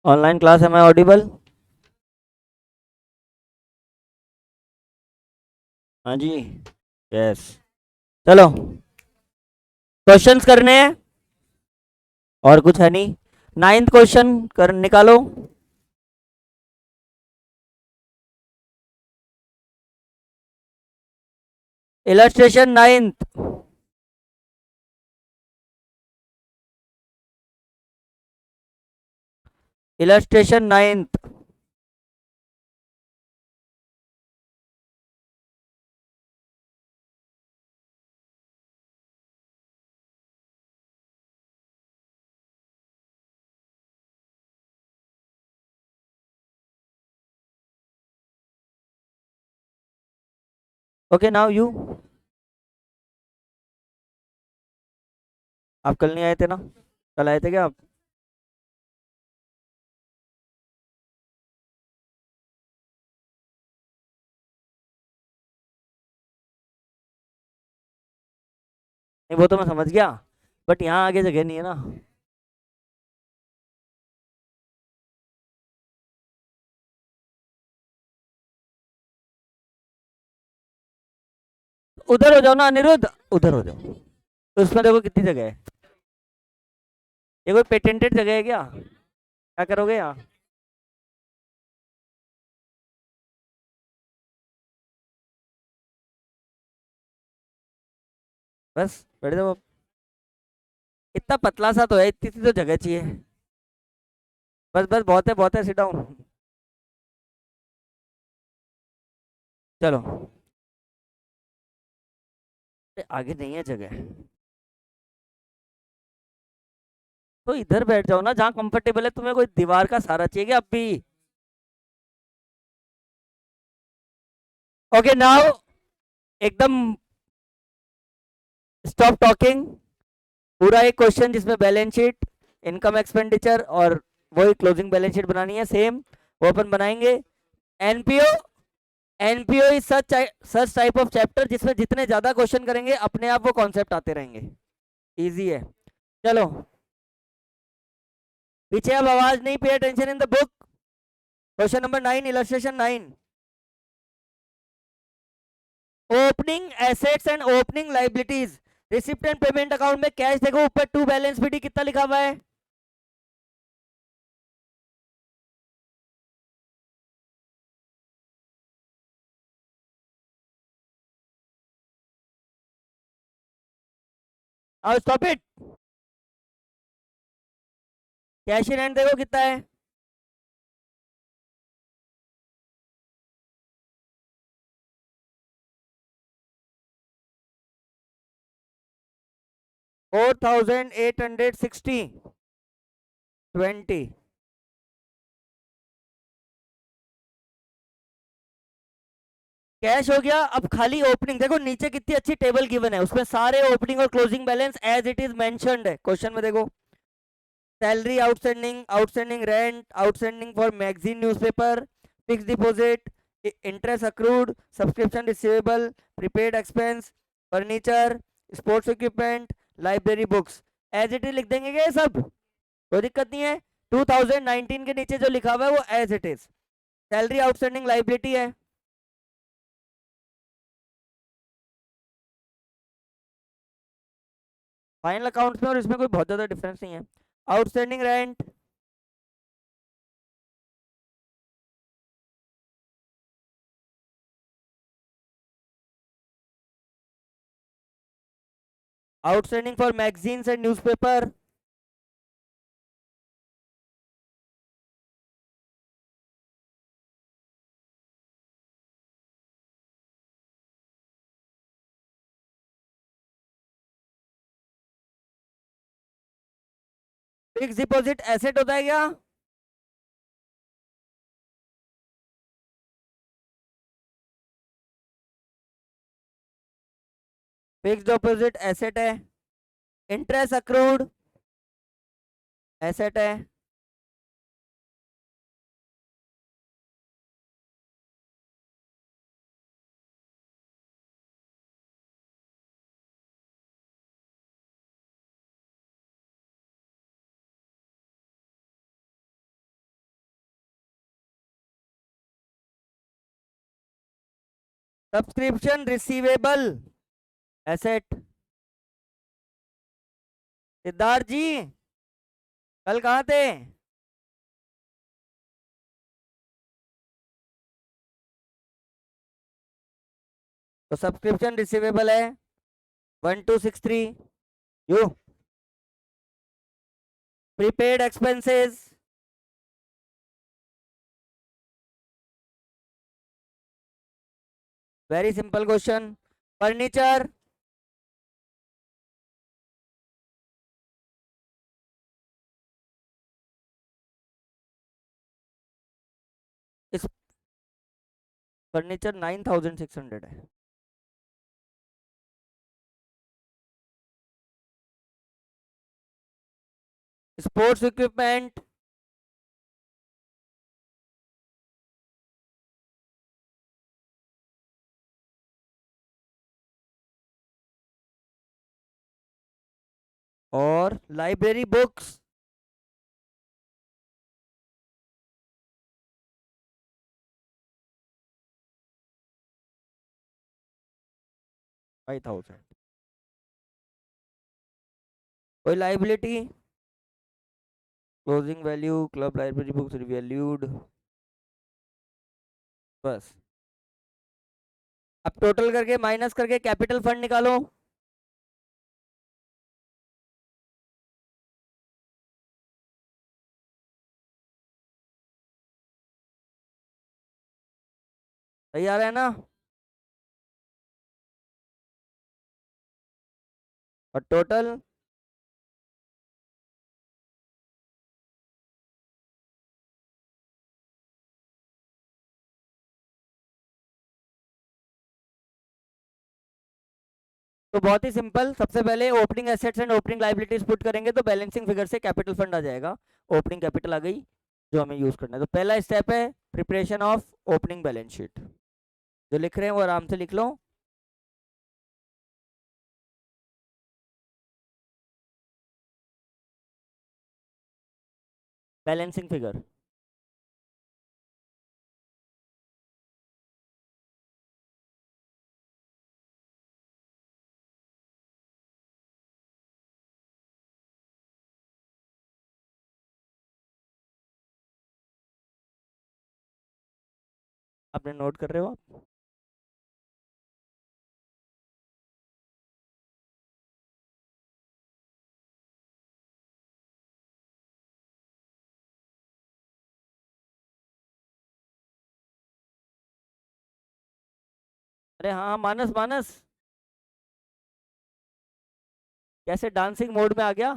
Online class, am I audible? हाँ जी। Yes. चलो, क्वेश्चंस करने हैं और कुछ है नहीं। नाइन्थ क्वेश्चन कर निकालो। Illustration ninth. Illustration ninth. Okay, now you. आप कल नहीं आए थे ना? कल आए थे क्या आप? नहीं, वो तो मैं समझ गया, बट यहाँ आगे जगह नहीं है ना। उधर हो जाओ ना अनिरुद्ध, उधर हो जाओ। उसमें देखो कितनी जगह है। ये कोई पेटेंटेड जगह है क्या? क्या करोगे यहाँ? बस बैठ जाओ। इतना पतला सा तो है, इतनी सी तो जगह चाहिए। बस बस, बहुत है, सिट डाउन। चलो। आगे नहीं है जगह, तो इधर बैठ जाओ ना जहाँ कंफर्टेबल है। तुम्हें कोई दीवार का सहारा चाहिए क्या अब भी? ओके, नाउ एकदम स्टॉप टॉकिंग। पूरा एक क्वेश्चन जिसमें बैलेंस शीट, इनकम एक्सपेंडिचर और वही क्लोजिंग बैलेंस शीट बनानी है सेम, वो अपन बनाएंगे। NPO. NPO is such such type of chapter जिसमें जितने ज्यादा क्वेश्चन करेंगे अपने आप वो कॉन्सेप्ट आते रहेंगे। इजी है। चलो, पीछे अब आवाज नहीं, पे attention in the book. Question number 9, illustration 9। Opening assets and opening liabilities. Receipt and payment account में कैश देखो ऊपर, टू बैलेंस पीडी कितना लिखा हुआ है? और stop it. Cash in hand देखो कितना है? 4860। 20। कैश हो गया। अब खाली ओपनिंग देखो, नीचे कितनी अच्छी टेबल गिवन है, उसमें सारे ओपनिंग और closing balance as it is mentioned है क्वेश्चन में, देखो। Salary outstanding, outstanding rent, outstanding for magazine newspaper, fix deposit, interest accrued, subscription receivable, prepaid expense, furniture, sports equipment, library books. As it is लिख देंगे क्या ये सब? कोई दिक्कत नहीं है। 2019 के नीचे जो लिखा हुआ है वो as it is. Salary outstanding liability है। फाइनल अकाउंट्स में और इसमें कोई बहुत ज्यादा डिफरेंस नहीं है। Outstanding rent, outstanding for magazines and newspaper, fix deposit asset होता है क्या? फिक्स डिपॉजिट एसेट है। इंटरेस्ट अक्रूड एसेट है। Subscription receivable asset. Siddharth ji, कल कहाँ थे? तो सब्सक्रिप्शन रिसीवेबल है 1263। You prepaid expenses, very simple question. Furniture, इस फर्नीचर 9600 है। स्पोर्ट्स इक्विपमेंट, और लाइब्रेरी बुक्स 5000। कोई liability? Closing value, club library books revalued, बस। अब टोटल करके माइनस करके कैपिटल फंड निकालो। सही आ रहा है ना? और टोटल तो बहुत ही सिंपल। सबसे पहले opening assets and opening liabilities put करेंगे तो बैलेंसिंग फिगर से कैपिटल फंड आ जाएगा। ओपनिंग कैपिटल आ गई जो हमें यूज करना है। तो पहला स्टेप है preparation of opening balance sheet. जो लिख रहे हैं वो आराम से लिख लो। बैलेंसिंग फिगर, आपने नोट कर रहे हो आप? अरे हाँ मानस, मानस कैसे डांसिंग मोड में आ गया?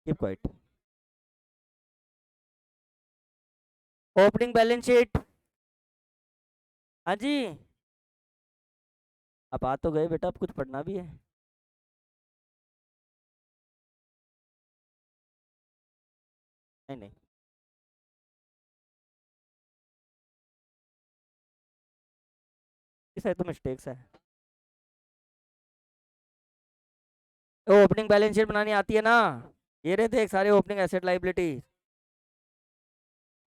Keep quiet. Opening balance sheet. हाँ जी, आप आ तो गए बेटा, अब कुछ पढ़ना भी है। नहीं नहीं, है तो मिस्टेक्स है। तो ओपनिंग बैलेंस शीट बनानी आती है ना, ये रहे थे सारे ओपनिंग एसेट लाइबिलिटी,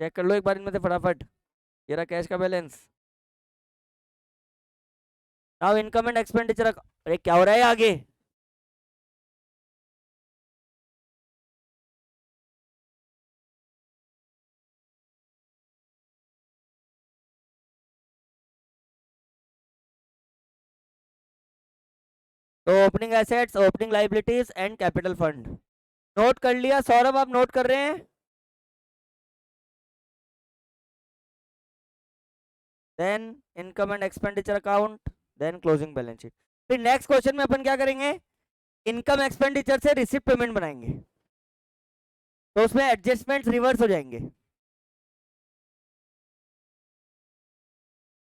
चेक कर लो एक बार इनमें से फटाफट। ये रहा कैश का balance. Now income and expenditure. अरे क्या हो रहा है आगे? तो opening assets, opening liabilities and capital fund note कर लिया। सौरभ आप नोट कर रहे हैं? Then income and expenditure account, then closing balance sheet. फिर नेक्स्ट क्वेश्चन में अपन क्या करेंगे, इनकम एक्सपेंडिचर से रिसिप्ट पेमेंट बनाएंगे, तो उसमें एडजस्टमेंट रिवर्स हो जाएंगे।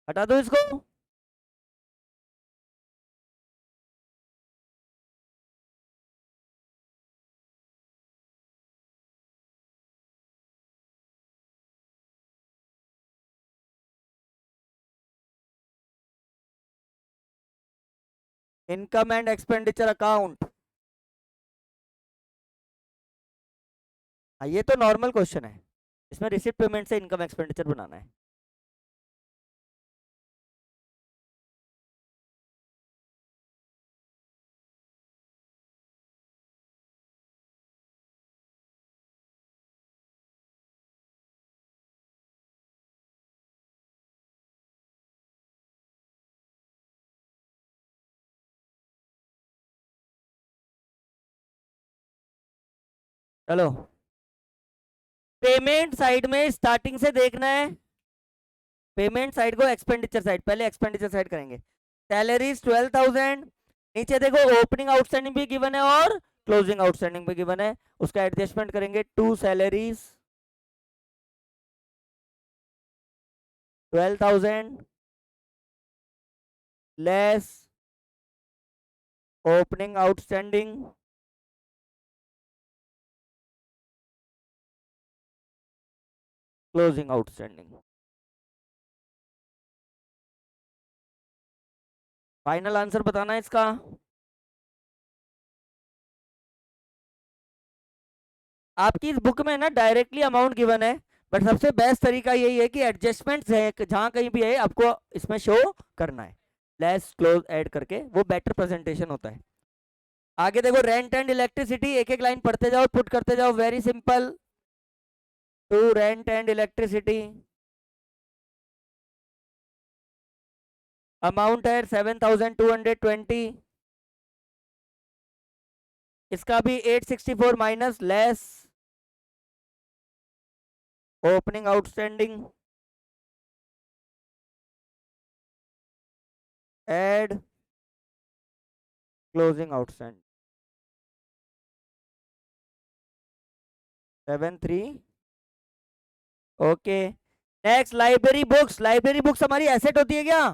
हटा दो इसको। इनकम एंड एक्सपेंडिचर अकाउंट, ये तो नॉर्मल क्वेश्चन है, इसमें रिसिप्ट पेमेंट से इनकम एक्सपेंडिचर बनाना है। चलो पेमेंट साइड में स्टार्टिंग से देखना है, पेमेंट साइड को एक्सपेंडिचर साइड, पहले एक्सपेंडिचर साइड करेंगे। सैलरीज 12,000, नीचे देखो ओपनिंग आउटस्टैंडिंग भी गिवन है और क्लोजिंग आउटस्टैंडिंग भी गिवन है, उसका एडजस्टमेंट करेंगे। To salaries 12,000 less opening outstanding closing outstanding. Final answer बताना है इसका। आपकी इस बुक में ना डायरेक्टली अमाउंट गिवन है, बट सबसे बेस्ट तरीका यही है कि एडजस्टमेंट जहां कहीं भी है आपको इसमें शो करना है, लेस क्लोज ऐड करके, वो बेटर प्रेजेंटेशन होता है। आगे देखो रेंट एंड इलेक्ट्रिसिटी, एक एक लाइन पढ़ते जाओ, पुट करते जाओ, very simple. To rent and electricity amount है 7,220, इसका भी 864 minus less opening outstanding add closing outstanding 73। Okay next library books, library books हमारी एसेट होती है क्या?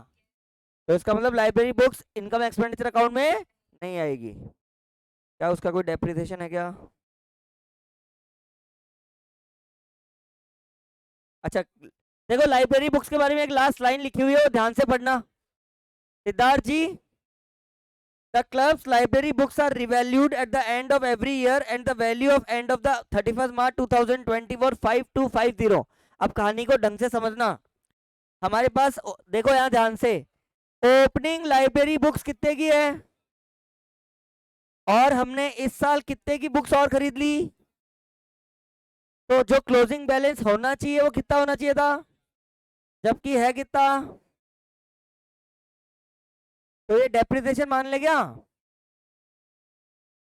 तो इसका मतलब library books income expenditure account में नहीं आएगी। क्या उसका कोई डेप्रिसिएशन है क्या? अच्छा देखो लाइब्रेरी बुक्स के बारे में एक लास्ट लाइन लिखी हुई है, वो ध्यान से पढ़ना। सिद्धार्थ जी, the club's library books are revalued at the end of every year and the value of end of the 31st March 2020 for 5250। अब कहानी को ढंग से समझना। हमारे पास देखो यहाँ ध्यान से, ओपनिंग लाइब्रेरी बुक्स कितने की है, और हमने इस साल कितने की बुक्स और खरीद ली, तो जो क्लोजिंग बैलेंस होना चाहिए वो कितना होना चाहिए था, जबकि है कितना, तो ये डेप्रिसिएशन मान ले क्या?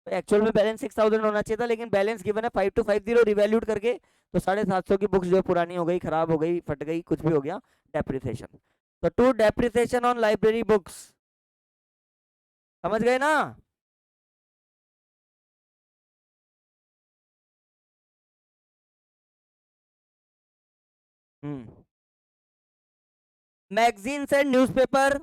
तो एक्चुअल में बैलेंस 6,000 होना चाहिए था, लेकिन बैलेंस गिवन है 5250 रिवैल्यूड करके, तो 750 की बुक्स जो है पुरानी हो गई, खराब हो गई, फट गई, कुछ भी हो गया, डेप्रिसिएशन। तो to depreciation on library books, समझ गए ना? Magazines and newspaper,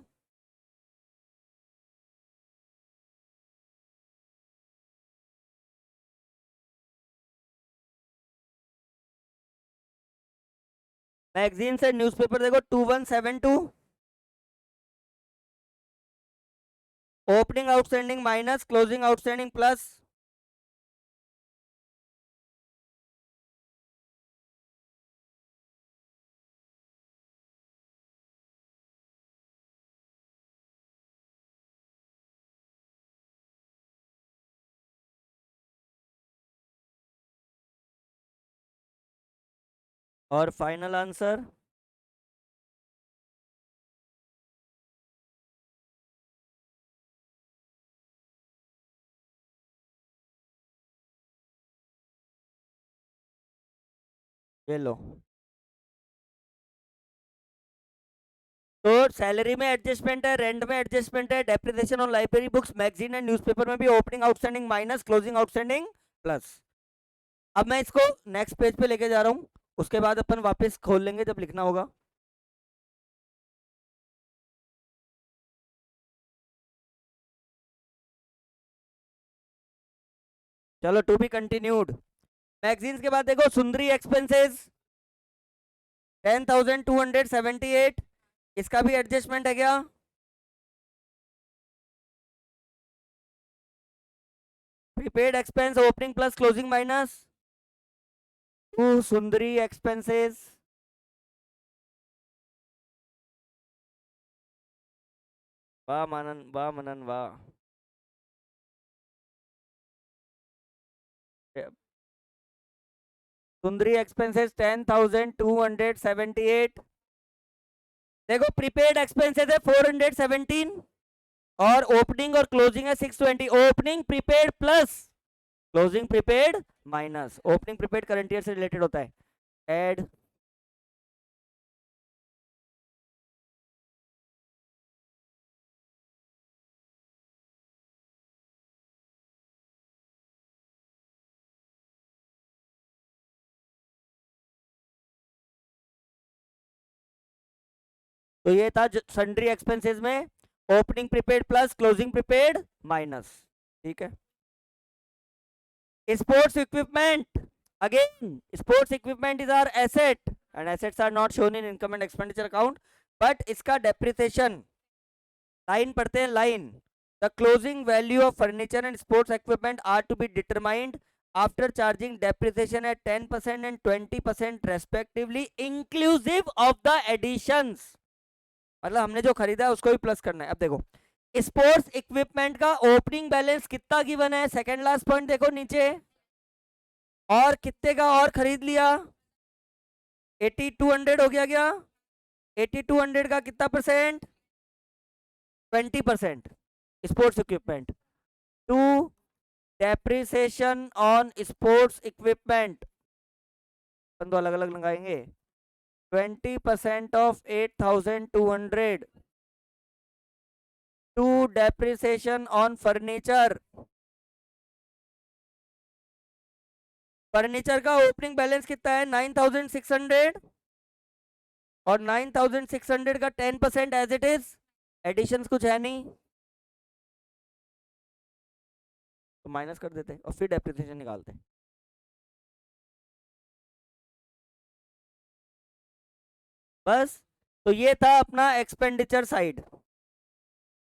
magazines and newspaper देखो 2172, opening outstanding minus closing outstanding plus और फाइनल आंसर ये लो। तो सैलरी में एडजस्टमेंट है, रेंट में एडजस्टमेंट है, depreciation on library books magazine and newspaper में भी opening outstanding minus closing outstanding plus. अब मैं इसको नेक्स्ट पेज पे लेके जा रहा हूं, उसके बाद अपन वापस खोल लेंगे जब लिखना होगा। चलो टू बी कंटिन्यूड। मैगजीन्स के बाद देखो सुंदरी एक्सपेंसेस 10,278, इसका भी एडजस्टमेंट है क्या? Prepaid expense opening plus closing minus two सुंदरी एक्सपेंसेस वाह मनन वाह मनन वाह। सुंदरी एक्सपेंसेस 10,278। देखो प्रीपेड एक्सपेंसेस है 417 और ओपनिंग और क्लोजिंग है 620। Opening prepaid plus closing prepaid minus. Opening prepaid current year से रिलेटेड होता है। ऐड तो ये था सन्ड्री एक्सपेंसेस में opening prepaid plus closing prepaid minus. ठीक है। Sports equipment again sports equipment is our asset and assets are not shown in income and expenditure account but इसका depreciation लाइन पढ़ते हैं line. The closing value of furniture and sports equipment are to be determined after charging depreciation at 10% and 20% respectively inclusive of the additions. मतलब हमने जो खरीदा है उसको भी प्लस करना है। अब देखो स्पोर्ट्स इक्विपमेंट का ओपनिंग बैलेंस कितना गिवन है, सेकंड लास्ट पॉइंट देखो नीचे, और कितने का और खरीद लिया 8200 हो गया क्या? 8200 का कितना percent? 20% sports equipment to depreciation on sports equipment अपन तो अलग अलग लगाएंगे। 20% of 8200 to depreciation on furniture. Furniture का ओपनिंग बैलेंस कितना है 9600 और 9600 का 10% एज इट इज, एडिशंस कुछ है नहीं तो माइनस कर देते और फिर डेप्रिसिएशन निकालते। बस तो ये था अपना एक्सपेंडिचर साइड।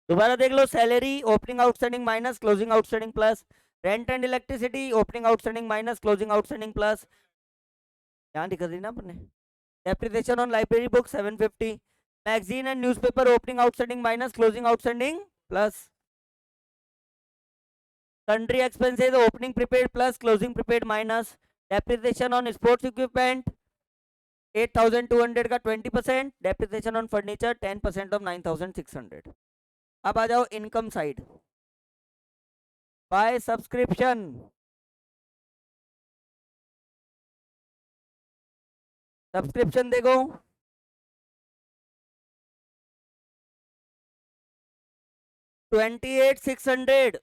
दोबारा देख लो, salary opening outstanding minus closing outstanding plus, rent and electricity opening outstanding minus closing outstanding plus, यहाँ दिखा दी ना अपने। Depreciation on library book 750, magazine and newspaper opening outstanding minus closing outstanding plus, sundry expenses opening prepaid plus closing prepaid minus, depreciation on sports equipment 8200 का 20%, depreciation on furniture 10% of 9600। अब आ जाओ income side. By subscription subscription देखो 28,600।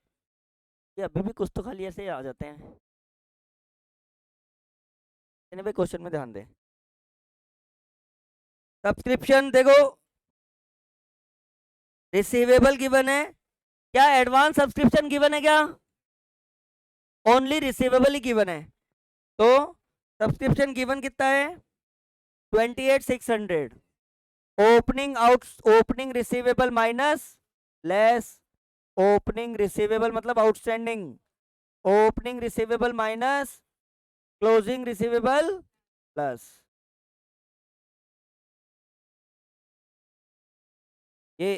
ये अभी भी कुछ तो खाली ऐसे आ जाते हैं, इन्हें भी क्वेश्चन में ध्यान दें। सब्सक्रिप्शन देखो रिसीवेबल गिवन है क्या? एडवांस सब्सक्रिप्शन गिवन है क्या? ओनली रिसीवेबल ही गिवन है। तो सब्सक्रिप्शन गिवन कितना है 28,600। Opening out opening receivable minus less opening receivable मतलब outstanding, opening receivable minus closing receivable plus, ये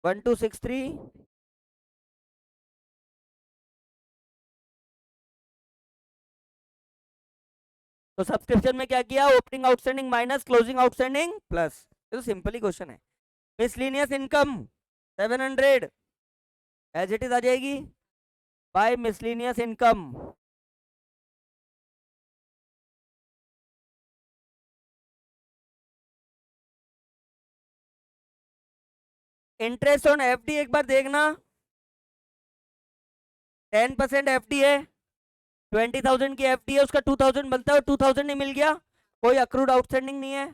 1263। तो सब्सक्रिप्शन में क्या किया, opening outstanding minus closing outstanding plus, ये तो सिंपल ही क्वेश्चन है। Miscellaneous income 700 as it is आ जाएगी by miscellaneous income. Interest on FD एक बार देखना, 10% एफडी है, 20,000 की एफडी है, उसका 2,000 बनता है और 2,000 नहीं मिल गया, कोई अक्रूड आउटस्टैंडिंग नहीं है।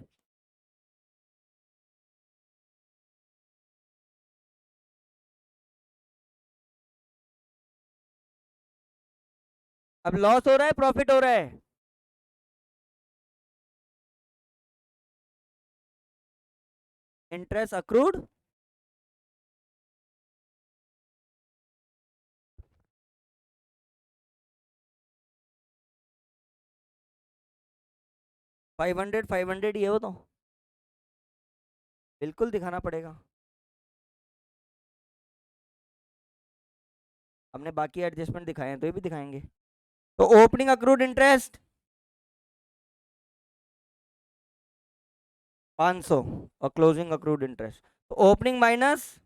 अब लॉस हो रहा है प्रॉफिट हो रहा है, इंटरेस्ट अक्रूड 500 500 ये हो तो बिल्कुल दिखाना पड़ेगा। हमने बाकी एडजस्टमेंट दिखाए हैं तो ये भी दिखाएंगे। तो ओपनिंग अक्रूड इंटरेस्ट 500 और क्लोजिंग अक्रूड इंटरेस्ट, तो opening minus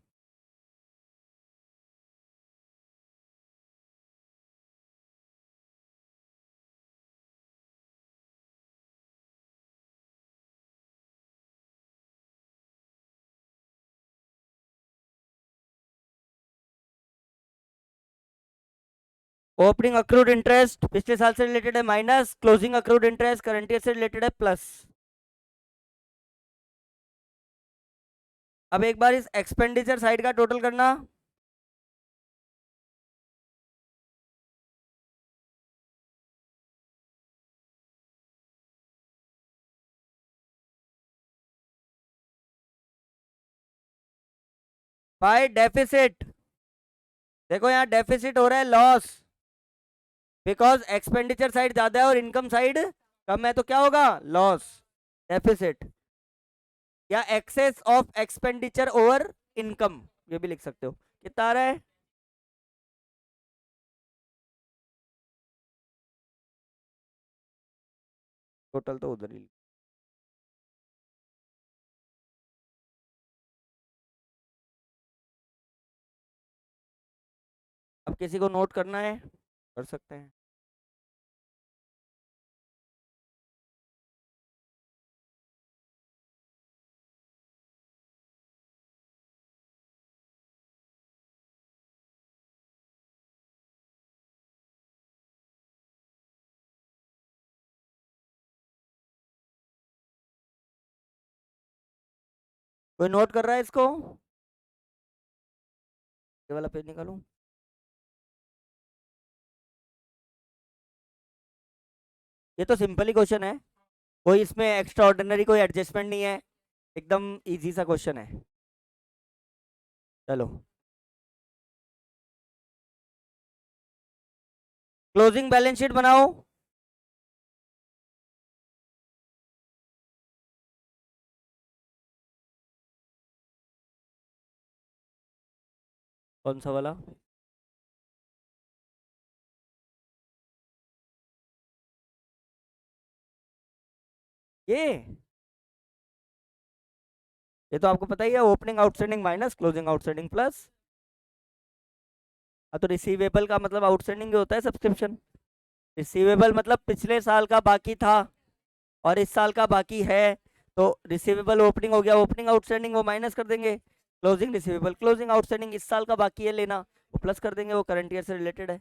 opening accrued interest पिछले साल से रिलेटेड है minus closing accrued interest current year से रिलेटेड है प्लस। अब एक बार इस एक्सपेंडिचर साइड का टोटल करना, बाय डेफिसिट। देखो यहाँ डेफिसिट हो रहा है लॉस, बिकॉज एक्सपेंडिचर साइड ज्यादा है और इनकम साइड कम है, तो क्या होगा लॉस डेफिसिट, या excess of expenditure over income, ये भी लिख सकते हो। कितना आ रहा है, टोटल तो उधर ही। अब किसी को नोट करना है कर सकते हैं। कोई नोट कर रहा है इसको, ये वाला पेज निकालूं। ये तो सिंपल ही क्वेश्चन है, कोई इसमें एक्स्ट्रा ऑर्डिनरी कोई एडजस्टमेंट नहीं है, एकदम इजी सा क्वेश्चन है। चलो क्लोजिंग बैलेंस शीट बनाओ। कौन सा वाला, ये तो आपको पता ही है, opening outstanding minus closing outstanding plus. अब तो रिसीवेबल का मतलब आउटस्टैंडिंग होता है सब्सक्रिप्शन, रिसीवेबल मतलब पिछले साल का बाकी था और इस साल का बाकी है, तो रिसीवेबल ओपनिंग हो गया, ओपनिंग आउटस्टैंडिंग वो माइनस कर देंगे, क्लोजिंग रिसीवेबल क्लोजिंग आउटस्टैंडिंग इस साल का बाकी है लेना, वो प्लस कर देंगे, वो करंट ईयर से रिलेटेड है।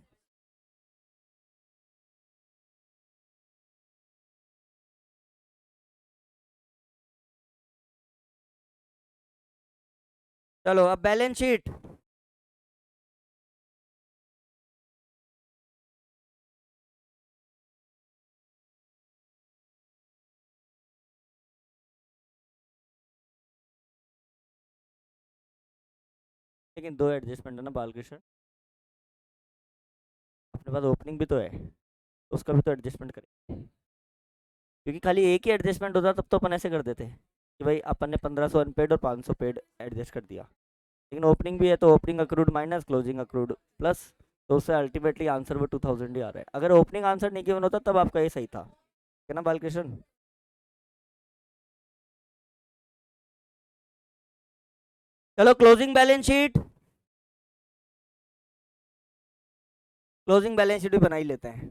चलो अब बैलेंस शीट, लेकिन दो एडजस्टमेंट है ना बालकृष्ण, अपने पास ओपनिंग भी तो है, तो उसका भी तो एडजस्टमेंट करें। क्योंकि खाली एक ही एडजस्टमेंट होता तब तो अपन ऐसे कर देते कि भाई अपन ने 1500 अनपेड और 500 पेड एडजस्ट कर दिया। लेकिन ओपनिंग भी है तो opening accrued minus closing accrued plus, तो उससे अल्टीमेटली आंसर वो 2000 ही आ रहा है। अगर ओपनिंग आंसर नहीं गिवन होता तब आपका ये सही था, है ना बालकृष्ण। चलो closing balance sheet, closing balance sheet भी बना ही लेते हैं।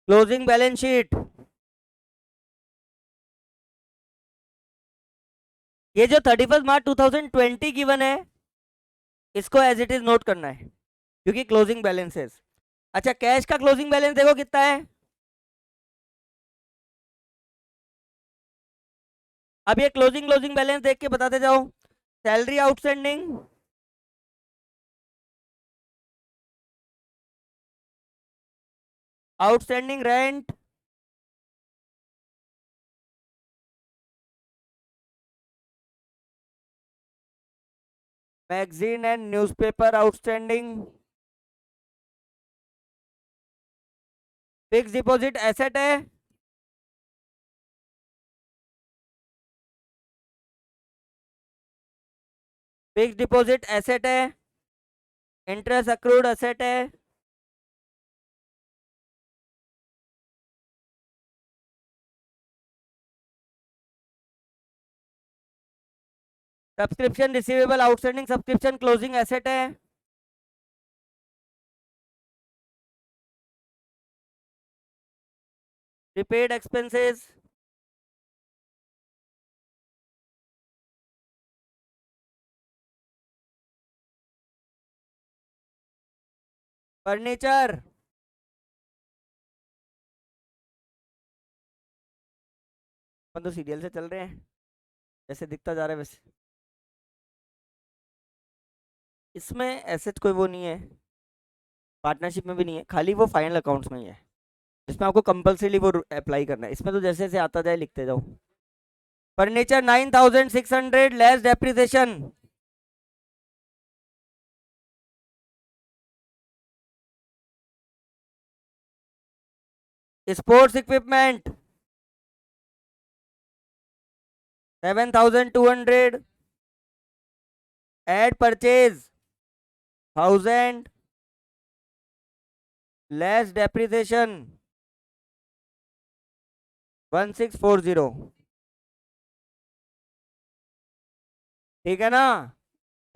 क्लोजिंग बैलेंस शीट, ये जो 31 मार्च 2020 गिवन है इसको एज इट इज नोट करना है, क्योंकि क्लोजिंग बैलेंसेस। अच्छा कैश का क्लोजिंग बैलेंस देखो कितना है। अब ये क्लोजिंग क्लोजिंग बैलेंस देख के बताते जाओ। Salary outstanding, outstanding rent, magazine and newspaper outstanding, fix deposit asset है, फिक्स डिपॉजिट एसेट है, इंटरेस्ट अक्रूड एसेट है, subscription receivable outstanding subscription closing asset है, प्रीपेड एक्सपेंसेस, फर्नीचर, अपन तो सीरियल से चल रहे हैं, जैसे दिखता जा रहा है वैसे। इसमें एसेट कोई वो नहीं है, पार्टनरशिप में भी नहीं है, खाली वो फाइनल अकाउंट्स में ही है, जिसमें आपको कंपल्सरी वो अप्लाई करना है। इसमें तो जैसे जैसे आता जाए लिखते जाओ। Furniture 9600 less depreciation, sports equipment 7200, add purchase 1000 less depreciation 1640। ठीक है ना।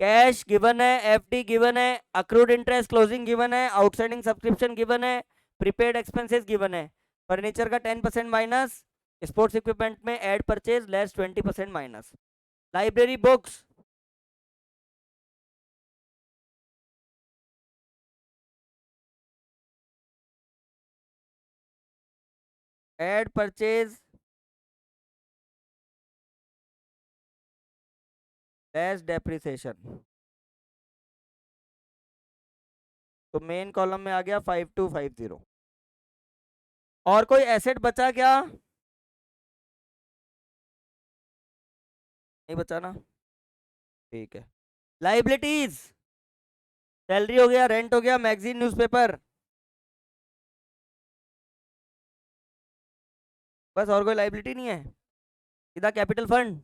कैश गिवन है, एफडी गिवन है, अक्रूड इंटरेस्ट क्लोजिंग गिवन है, आउटस्टैंडिंग सब्सक्रिप्शन गिवन है, प्रीपेड एक्सपेंसेस गिवन है। फर्नीचर का 10% माइनस, स्पोर्ट्स इक्विपमेंट में add purchase less 20% minus. Library books, add purchase less depreciation, तो मेन कॉलम में आ गया 5250। और कोई एसेट बचा क्या, नहीं बचा ना, ठीक है। लाइबिलिटीज, सैलरी हो गया, रेंट हो गया, मैगजीन न्यूज़पेपर, बस और कोई लाइबिलिटी नहीं है। सीधा कैपिटल फंड,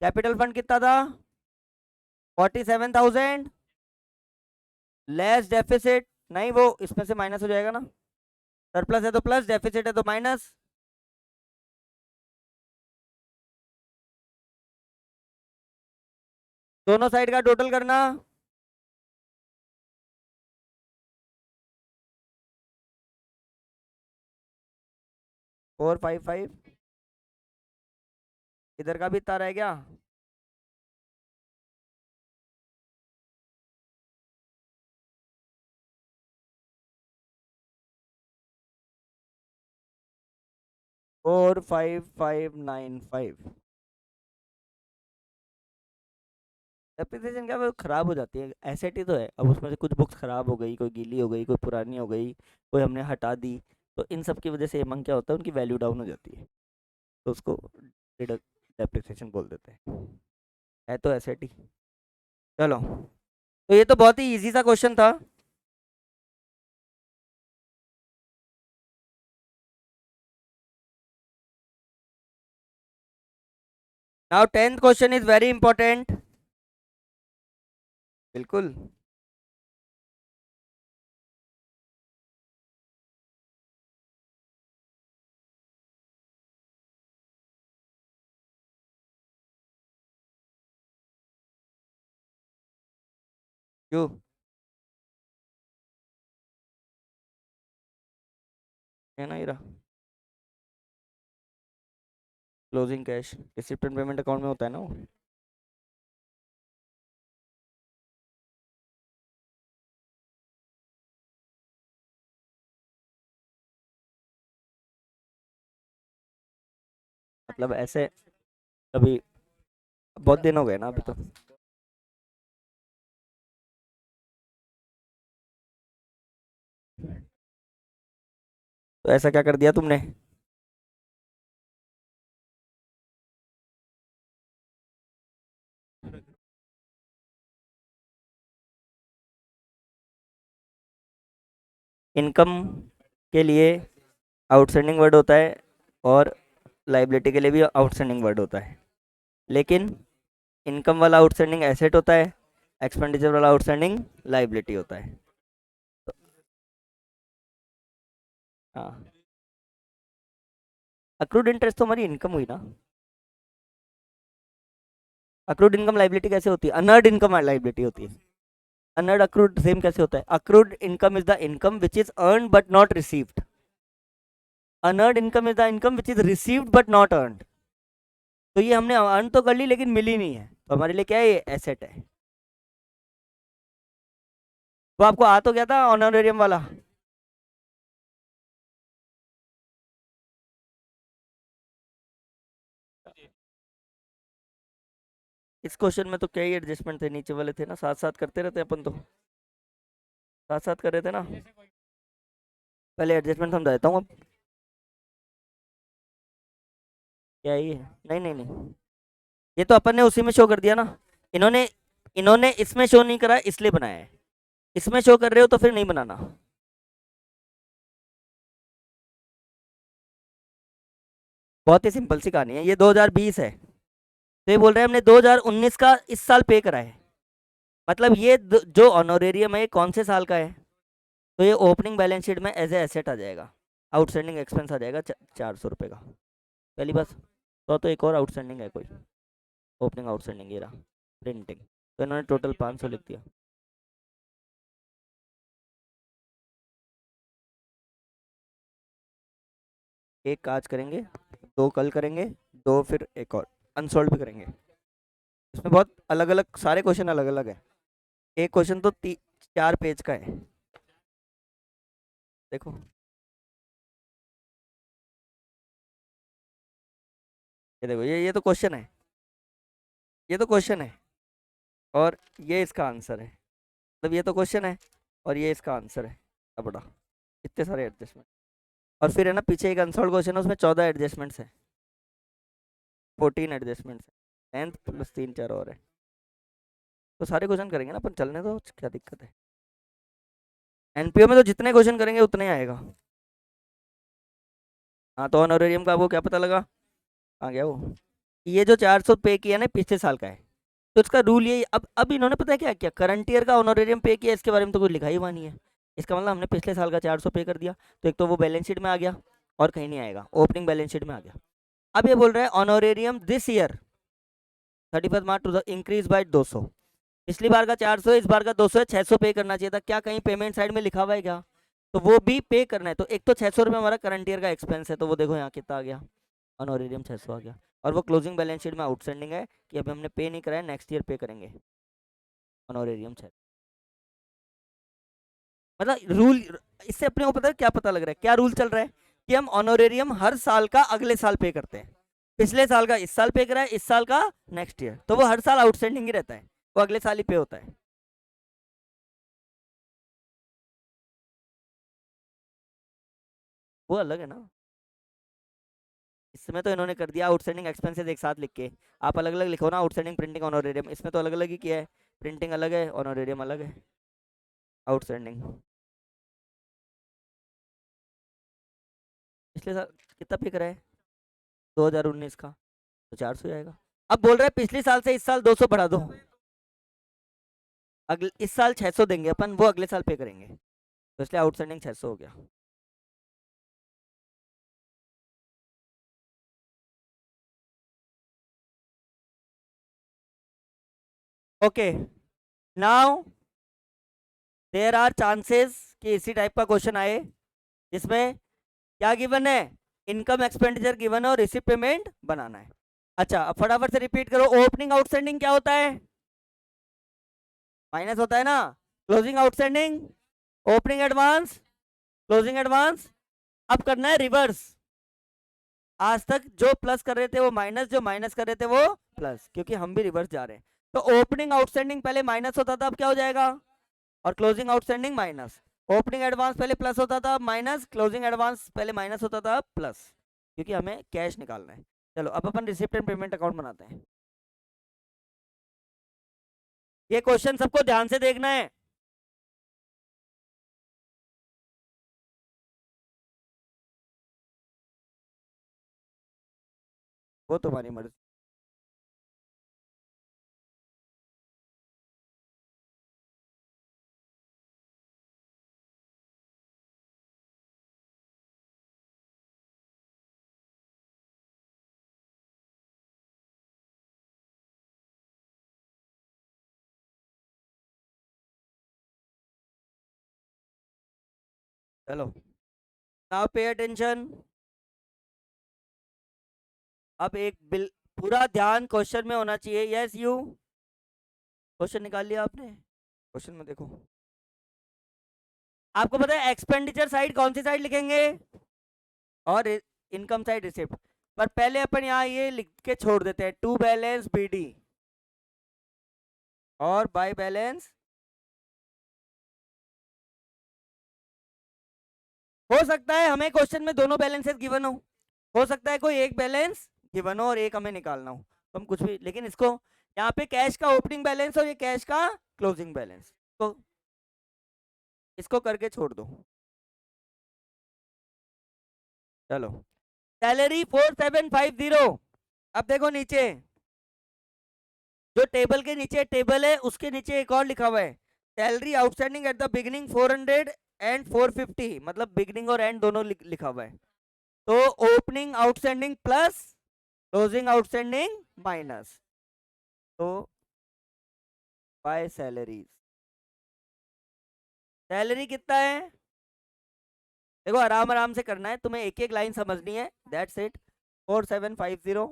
कैपिटल फंड कितना था 47,000 लेस डेफिसिट, नहीं वो इसमें से माइनस हो जाएगा ना, सरप्लस है तो प्लस, डेफिसिट है तो माइनस। दोनों साइड का टोटल करना, 455, इधर का भी इतना रह गया, 45595। डेप्रिसिएशन क्या है, वो खराब हो जाती है, एसेट ही तो है। अब उसमें से कुछ बुक्स खराब हो गई, कोई गीली हो गई, कोई पुरानी हो गई, कोई हमने हटा दी, तो इन सब की वजह से एमंग क्या होता है, उनकी वैल्यू डाउन हो जाती है, तो उसको डेप्रिसिएशन बोल देते हैं। है तो एसेट ही। चलो, तो ये तो बहुत ही इजी सा क्वेश्चन था। Now 10th question is very important. बिल्कुल। क्यों? है ना, ये रहा closing cash, receipt and payment account में होता है ना वो। मतलब ऐसे कभी, बहुत दिन हो गए ना अभी तो। तो ऐसा क्या कर दिया तुमने? इनकम के लिए आउटस्टैंडिंग वर्ड होता है, और लाइबिलिटी के लिए भी आउटस्टैंडिंग वर्ड होता है, लेकिन इनकम वाला आउटस्टैंडिंग एसेट होता है, एक्सपेंडिचर वाला आउटस्टैंडिंग लाइबिलिटी होता है। तो, हाँ, अक्रूड इंटरेस्ट तो हमारी इनकम हुई ना। अक्रूड इनकम लाइबिलिटी कैसे होती है? अनअर्ड इनकम लाइबिलिटी होती है। अनअर्ड अक्रूड सेम कैसे होता है? Accrued income is the income which is earn but not received. Unearned income is the income which is received but not earned. तो ये हमने अर्न तो कर ली लेकिन मिली नहीं है, तो हमारे लिए क्या है, ये एसेट है। वो आपको आ तो गया था ऑनरेरियम वाला? इस क्वेश्चन में तो क्या ही एडजस्टमेंट थे, नीचे वाले थे ना, साथ साथ करते रहते अपन तो, साथ साथ कर रहे थे ना। पहले एडजस्टमेंट समझा देता हूँ अब। क्या ही है, नहीं नहीं नहीं, ये तो अपन ने उसी में शो कर दिया ना। इन्होंने इन्होंने इसमें शो नहीं करा इसलिए बनाया है। इसमें शो कर रहे हो तो फिर नहीं बनाना। बहुत ही सिंपल सी कहानी है, ये 2020 है, तो ये बोल रहे हैं हमने 2019 का इस साल पे करा है। मतलब ये जो ऑनोरेरियम है ये कौन से साल का है, तो ये ओपनिंग बैलेंस शीट में एज ए एसेट आ जाएगा, आउटस्टैंडिंग एक्सपेंस आ जाएगा 400 रुपये का। पहली बात। तो एक और आउटस्टैंडिंग है कोई, ओपनिंग आउटस्टैंडिंग ये रहा, प्रिंटिंग, तो इन्होंने टोटल 500 लिख दिया। एक आज करेंगे, दो कल करेंगे, दो फिर एक और अनसॉल्व भी करेंगे। इसमें बहुत अलग अलग सारे क्वेश्चन अलग अलग है। एक क्वेश्चन तो 4 पेज का है। देखो, ये देखो, ये तो क्वेश्चन है, ये तो क्वेश्चन है, और ये इसका आंसर है। मतलब ये तो क्वेश्चन है और ये इसका आंसर है। अब बड़ा इतने सारे एडजस्टमेंट, और फिर है ना पीछे एक अनसॉल्व क्वेश्चन है, उसमें 14 एडजस्टमेंट्स है, 14 एडजस्टमेंट्स है, 10th प्लस 3 4 और है। तो सारे क्वेश्चन करेंगे ना अपन, चलने दो, क्या दिक्कत है। एनपीओ में तो जितने क्वेश्चन करेंगे उतने आएगा। हाँ, तो ऑनरेरियम का आपको क्या पता लगा? आ गया वो। ये जो 400 पे किया ना पिछले साल का है, तो इसका रूल ये, अब इन्होंने पता है क्या किया, करंट ईयर का ऑनरेरियम पे किया, इसके बारे में तो कुछ लिखा ही हुआ नहीं है। इसका मतलब हमने पिछले साल का 400 पे कर दिया, तो एक तो वो बैलेंस शीट में आ गया और कहीं नहीं आएगा, ओपनिंग बैलेंस शीट में आ गया। अब ये बोल रहे हैं honorarium this year 31 March two increase by 200। पिछली बार का 400 है, इस बार का 200 है, 600 पे करना चाहिए था, क्या कहीं पेमेंट साइड में लिखा हुआ है क्या? तो वो भी पे करना है। तो एक तो 600 रुपये हमारा करंट ईयर का एक्सपेंस है, तो वो देखो यहाँ कितना आ गया, ऑनरेरियम 600 आ गया। और वो क्लोजिंग बैलेंस शीट में आउटस्टैंडिंग है कि अभी हमने पे नहीं कराया, नेक्स्ट ईयर पे करेंगे, ऑनरेरियम 600। मतलब रूल, इससे अपने को पता है क्या पता लग रहा है, क्या रूल चल रहा है, कि हम ऑनरेरियम हर साल का अगले साल पे करते हैं। पिछले साल का इस साल पे करा है, इस साल का नेक्स्ट ईयर, तो वो हर साल आउटस्टैंडिंग ही रहता है। वो अगले साल ही पे होता है। वो अलग है ना। इसमें तो इन्होंने कर दिया आउटस्टैंडिंग एक्सपेंसेस एक साथ लिख के। आप अलग अलग लिखो ना, आउटस्टैंडिंग प्रिंटिंग ऑनोरेरियम, इसमें तो अलग अलग ही किया है। प्रिंटिंग अलग है, ऑनोरेरियम अलग है, आउटस्टैंडिंग। पिछले साल कितना पे करा है? 2019 का तो 400 आएगा। अब बोल रहे हैं पिछले साल से इस साल 200 बढ़ा दो। अगले इस साल 600 देंगे अपन, वो अगले साल पे करेंगे, तो इसलिए आउटस्टैंडिंग 600 हो गया। Okay, now there are chances कि इसी टाइप का क्वेश्चन आए, जिसमें क्या गिवन है, इनकम एक्सपेंडिचर गिवन है और रिसिप्ट पेमेंट बनाना है। अच्छा, अब फटाफट से रिपीट करो, ओपनिंग आउटस्टैंडिंग क्या होता है? माइनस होता है ना। Closing outstanding, opening advance, closing advance. अब करना है रिवर्स। आज तक जो प्लस कर रहे थे वो माइनस, जो माइनस कर रहे थे वो प्लस, क्योंकि हम भी रिवर्स जा रहे हैं। तो ओपनिंग आउटस्टैंडिंग पहले माइनस होता था, अब क्या हो जाएगा? और closing outstanding minus. Opening advance पहले प्लस होता था, माइनस। क्लोजिंग एडवांस पहले माइनस होता था, प्लस, क्योंकि हमें कैश निकालना है। चलो अब अपन रिसिप्ट एंड पेमेंट अकाउंट बनाते हैं। ये क्वेश्चन सबको ध्यान से देखना है। वो तुम्हारी मर्जी। चलो, नाउ पे अटेंशन। अब एक बिल, पूरा ध्यान क्वेश्चन में होना चाहिए। यस यू, क्वेश्चन निकाल लिया आपने? क्वेश्चन में देखो, आपको पता है एक्सपेंडिचर साइड कौन सी साइड लिखेंगे, और इनकम साइड रिसिप्ट। पर पहले अपन यहाँ ये लिख के छोड़ देते हैं, टू बैलेंस बीडी और बाय बैलेंस। हो सकता है हमें क्वेश्चन में दोनों बैलेंसेस गिवन हो सकता है कोई एक बैलेंस गिवन हो और एक हमें निकालना हो, तो हम कुछ भी, लेकिन इसको यहाँ पे कैश का ओपनिंग बैलेंस और ये कैश का क्लोजिंग बैलेंस, तो इसको करके छोड़ दो। चलो, सैलरी 4750। अब देखो नीचे, जो टेबल के नीचे टेबल है उसके नीचे एक और लिखा हुआ है, salary outstanding at the beginning 400 and 450, मतलब बिगिनिंग और एंड दोनों लिखा हुआ है। तो opening outstanding plus closing outstanding minus, तो बाय सैलरीज। सैलरी कितना है? देखो आराम आराम से करना है, तुम्हें एक एक लाइन समझनी है, दैट्स इट। 4750,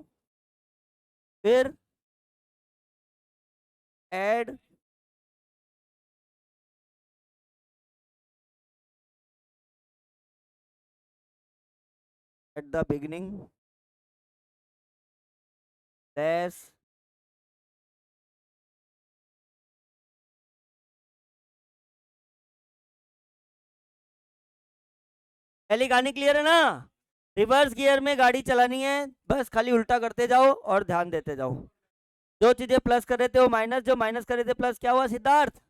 फिर add at the beginning less पहली कहानी क्लियर है ना? रिवर्स गियर में गाड़ी चलानी है, बस खाली उल्टा करते जाओ और ध्यान देते जाओ। जो चीजें प्लस कर रहे थे वो माइनस, जो माइनस कर रहे थे प्लस, क्या हुआ Siddharth?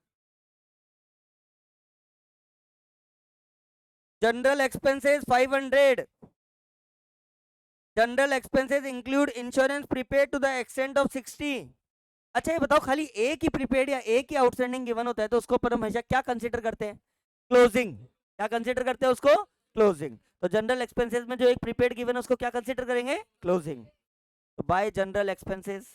General expenses 500। General expenses include insurance prepaid to the extent of 60। अच्छा ये बताओ, खाली एक ही प्रीपेड या एक ही आउटस्टैंडिंग गिवन होता है तो उसको पर हम हमेशा क्या कंसीडर करते हैं? क्लोजिंग। क्या कंसीडर करते हैं उसको? क्लोजिंग। तो जनरल एक्सपेंसेस में जो एक प्रीपेड गिवन है उसको क्या कंसीडर करेंगे? क्लोजिंग। तो bye general expenses,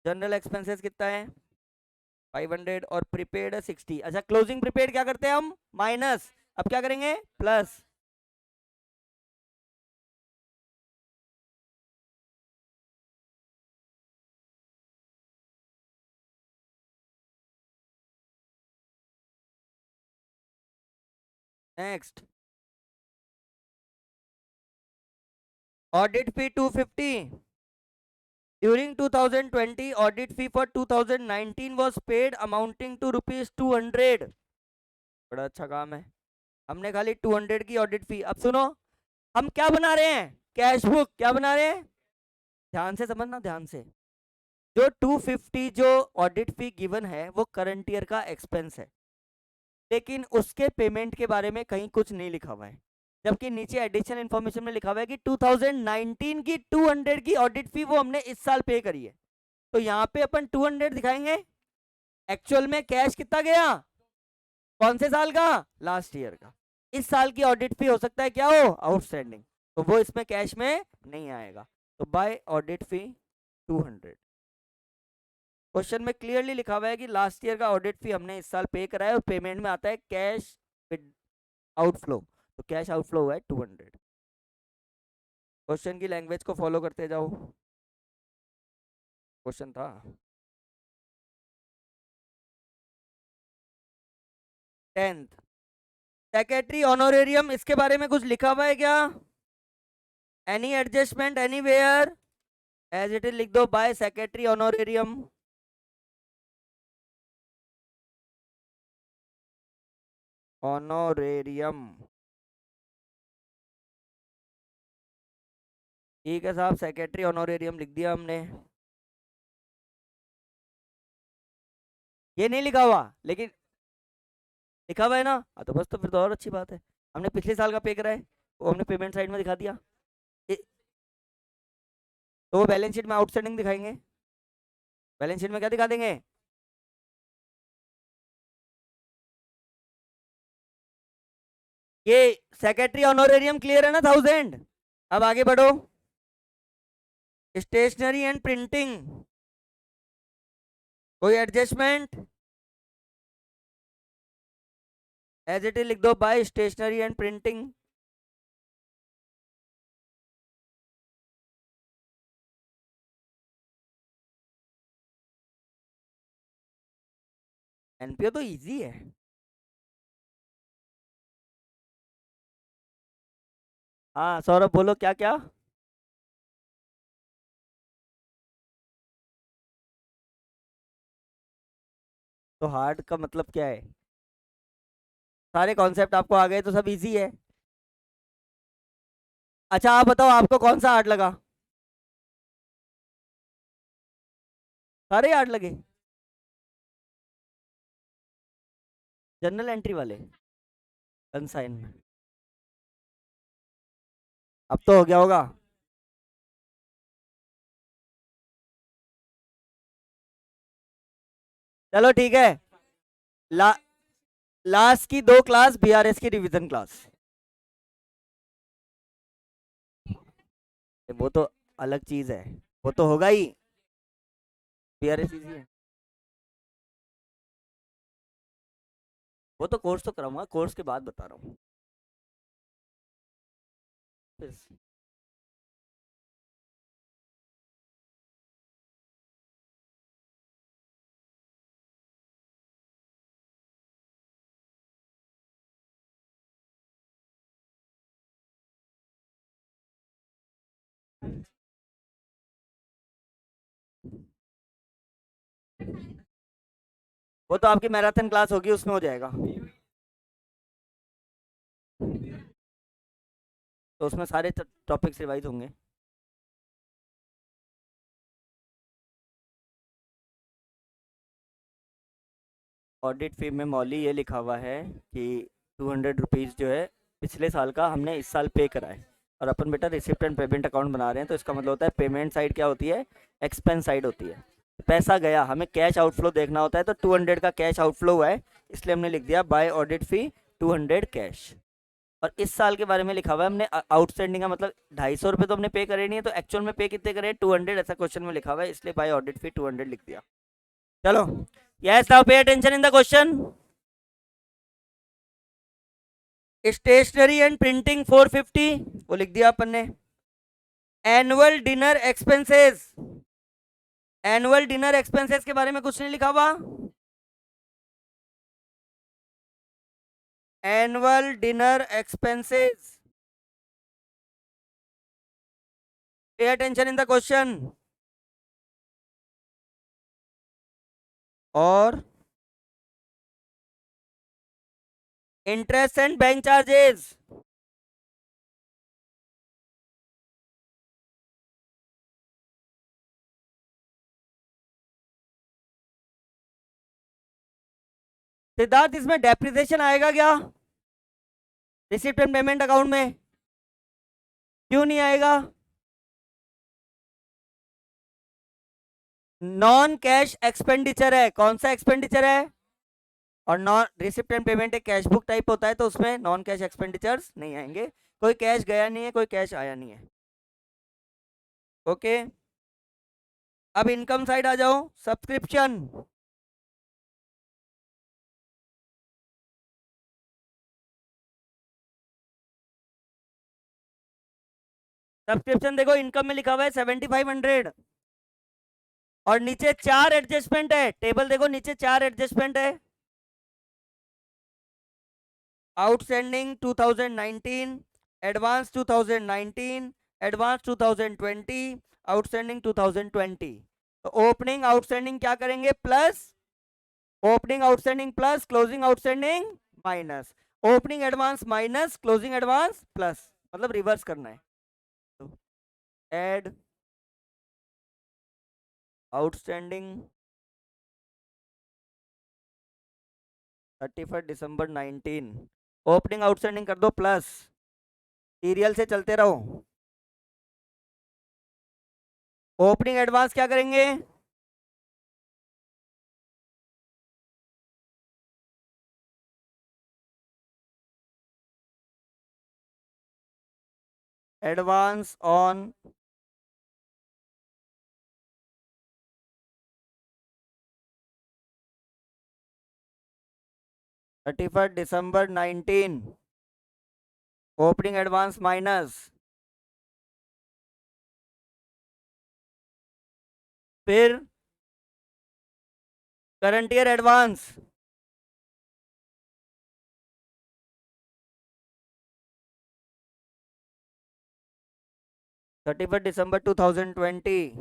general expenses कितना है? 500 और प्रीपेड है 60। अच्छा, क्लोजिंग प्रीपेड क्या करते हैं हम? माइनस। अब क्या करेंगे? Plus. Next, audit fee 250। During 2020, audit fee for 2019 was paid amounting to rupees 200. बड़ा अच्छा काम है, हमने खाली 200 की ऑडिट फी। अब सुनो, हम क्या बना रहे हैं, कैश बुक। क्या बना रहे हैं, ध्यान से समझना, ध्यान से। जो 250 जो ऑडिट फी गिवन है वो करंट ईयर का एक्सपेंस है, लेकिन उसके पेमेंट के बारे में कहीं कुछ नहीं लिखा हुआ है, जबकि नीचे एडिशनल इन्फॉर्मेशन में लिखा हुआ है कि 2019 की 200 की ऑडिट फी वो हमने इस साल पे करी है। तो यहाँ पे अपन 200 दिखाएंगे, एक्चुअल में कैश कितना गया, कौन से साल का, लास्ट ईयर का। इस साल की ऑडिट फी हो सकता है क्या हो, आउटस्टैंडिंग, तो वो इसमें कैश में नहीं आएगा। तो बाय ऑडिट फी 200। क्वेश्चन में क्लियरली लिखा हुआ है कि लास्ट ईयर का ऑडिट फी हमने इस साल पे करा है और पेमेंट में आता है कैश विद आउटफ्लो, तो कैश आउटफ्लो हुआ है 200। क्वेश्चन की लैंग्वेज को फॉलो करते जाओ, क्वेश्चन था 10th सेक्रेटरी ऑनोरेरियम, इसके बारे में कुछ लिखा हुआ है क्या, any adjustment anywhere, as it is लिख दो, बाय सेक्रेटरी ऑनोरेरियम। ऑनोरेरियम, ठीक है साहब, सेक्रेटरी ऑनोरेरियम लिख दिया हमने। ये नहीं लिखा हुआ, लेकिन लिखा हुआ है ना, हाँ तो बस, तो फिर तो और अच्छी बात है। हमने पिछले साल का पे करा है, वो हमने पेमेंट साइड में दिखा दिया। तो वो बैलेंस शीट में आउटस्टैंडिंग दिखाएंगे, बैलेंस शीट में क्या दिखा देंगे, ये सेक्रेटरी ऑनोरेरियम क्लियर है ना, 1000। अब आगे बढ़ो, स्टेशनरी एंड प्रिंटिंग, कोई एडजस्टमेंट, एज इट इज लिख दो, by stationery and printing. NPO तो इजी है। हाँ सौरभ बोलो, क्या क्या, तो हार्ड का मतलब क्या है, सारे कॉन्सेप्ट आपको आ गए तो सब इजी है। अच्छा आप बताओ, आपको कौन सा हार्ड लगा, सारे हार्ड लगे, जनरल एंट्री वाले, कंसाइन में, अब तो हो गया होगा। चलो ठीक है, ला, लास्ट की 2 क्लास बीआरएस की रिवीजन क्लास, वो तो अलग चीज है, वो तो होगा ही, बीआरएस इजी है। वो तो कोर्स तो कराऊंगा, कोर्स के बाद बता रहा हूँ। वो तो आपकी मैराथन क्लास होगी, उसमें हो जाएगा, तो उसमें सारे टॉपिक्स रिवाइज होंगे। ऑडिट फी में मौली ये लिखा हुआ है कि 200 रुपीज़ जो है पिछले साल का हमने इस साल पे करा है, और अपन बेटा रिसिप्ट एंड पेमेंट अकाउंट बना रहे हैं, तो इसका मतलब होता है पेमेंट साइड क्या होती है, एक्सपेंस साइड होती है। पैसा गया, हमें कैश आउटफ्लो देखना होता है, तो 200 का कैश आउटफ्लो हुआ है, इसलिए हमने लिख दिया बाय ऑडिट फी 200 कैश। और इस साल के बारे में लिखा हुआ है हमने आउटस्टैंडिंग का मतलब 250 रुपये तो हमने पे करे नहीं है, तो एक्चुअल में पे कितने करे, 200, ऐसा क्वेश्चन में लिखा हुआ है, इसलिए बाय ऑडिट फी 200 लिख दिया। चलो, yes now pay attention in the question. Stationery and printing 450, वो लिख दिया अपन ने। Annual dinner expenses, annual dinner expenses के बारे में कुछ नहीं लिखा हुआ, annual dinner expenses, pay attention in the question. और interest and bank charges. Siddharth इसमें डेप्रिसिएशन आएगा क्या रिसिप्ट एंड पेमेंट अकाउंट में? क्यों नहीं आएगा? नॉन कैश एक्सपेंडिचर है। कौन सा एक्सपेंडिचर है? और नॉन रिसिप्ट एंड पेमेंट एक कैश बुक टाइप होता है, तो उसमें नॉन कैश एक्सपेंडिचर्स नहीं आएंगे। कोई कैश गया नहीं है, कोई कैश आया नहीं है। ओके, अब इनकम साइड आ जाओ। सब्सक्रिप्शन, सब्सक्रिप्शन देखो इनकम में लिखा हुआ है 7500। और नीचे चार एडजस्टमेंट है। टेबल देखो, नीचे चार एडजस्टमेंट है। Outstanding 2019, advance 2019, advance 2020, outstanding 2020। तो ओपनिंग आउटस्टैंडिंग क्या करेंगे? Plus opening outstanding plus closing outstanding minus opening advance minus closing advance plus, मतलब रिवर्स करना है। तो एड आउटस्टैंडिंग 31 दिसंबर 19, ओपनिंग आउटस्टैंडिंग कर दो प्लस, सीरियल से चलते रहो। ओपनिंग एडवांस क्या करेंगे? Advance on 31 December 19, opening advance minus, फिर करंट ईयर एडवांस, December 31, 2020,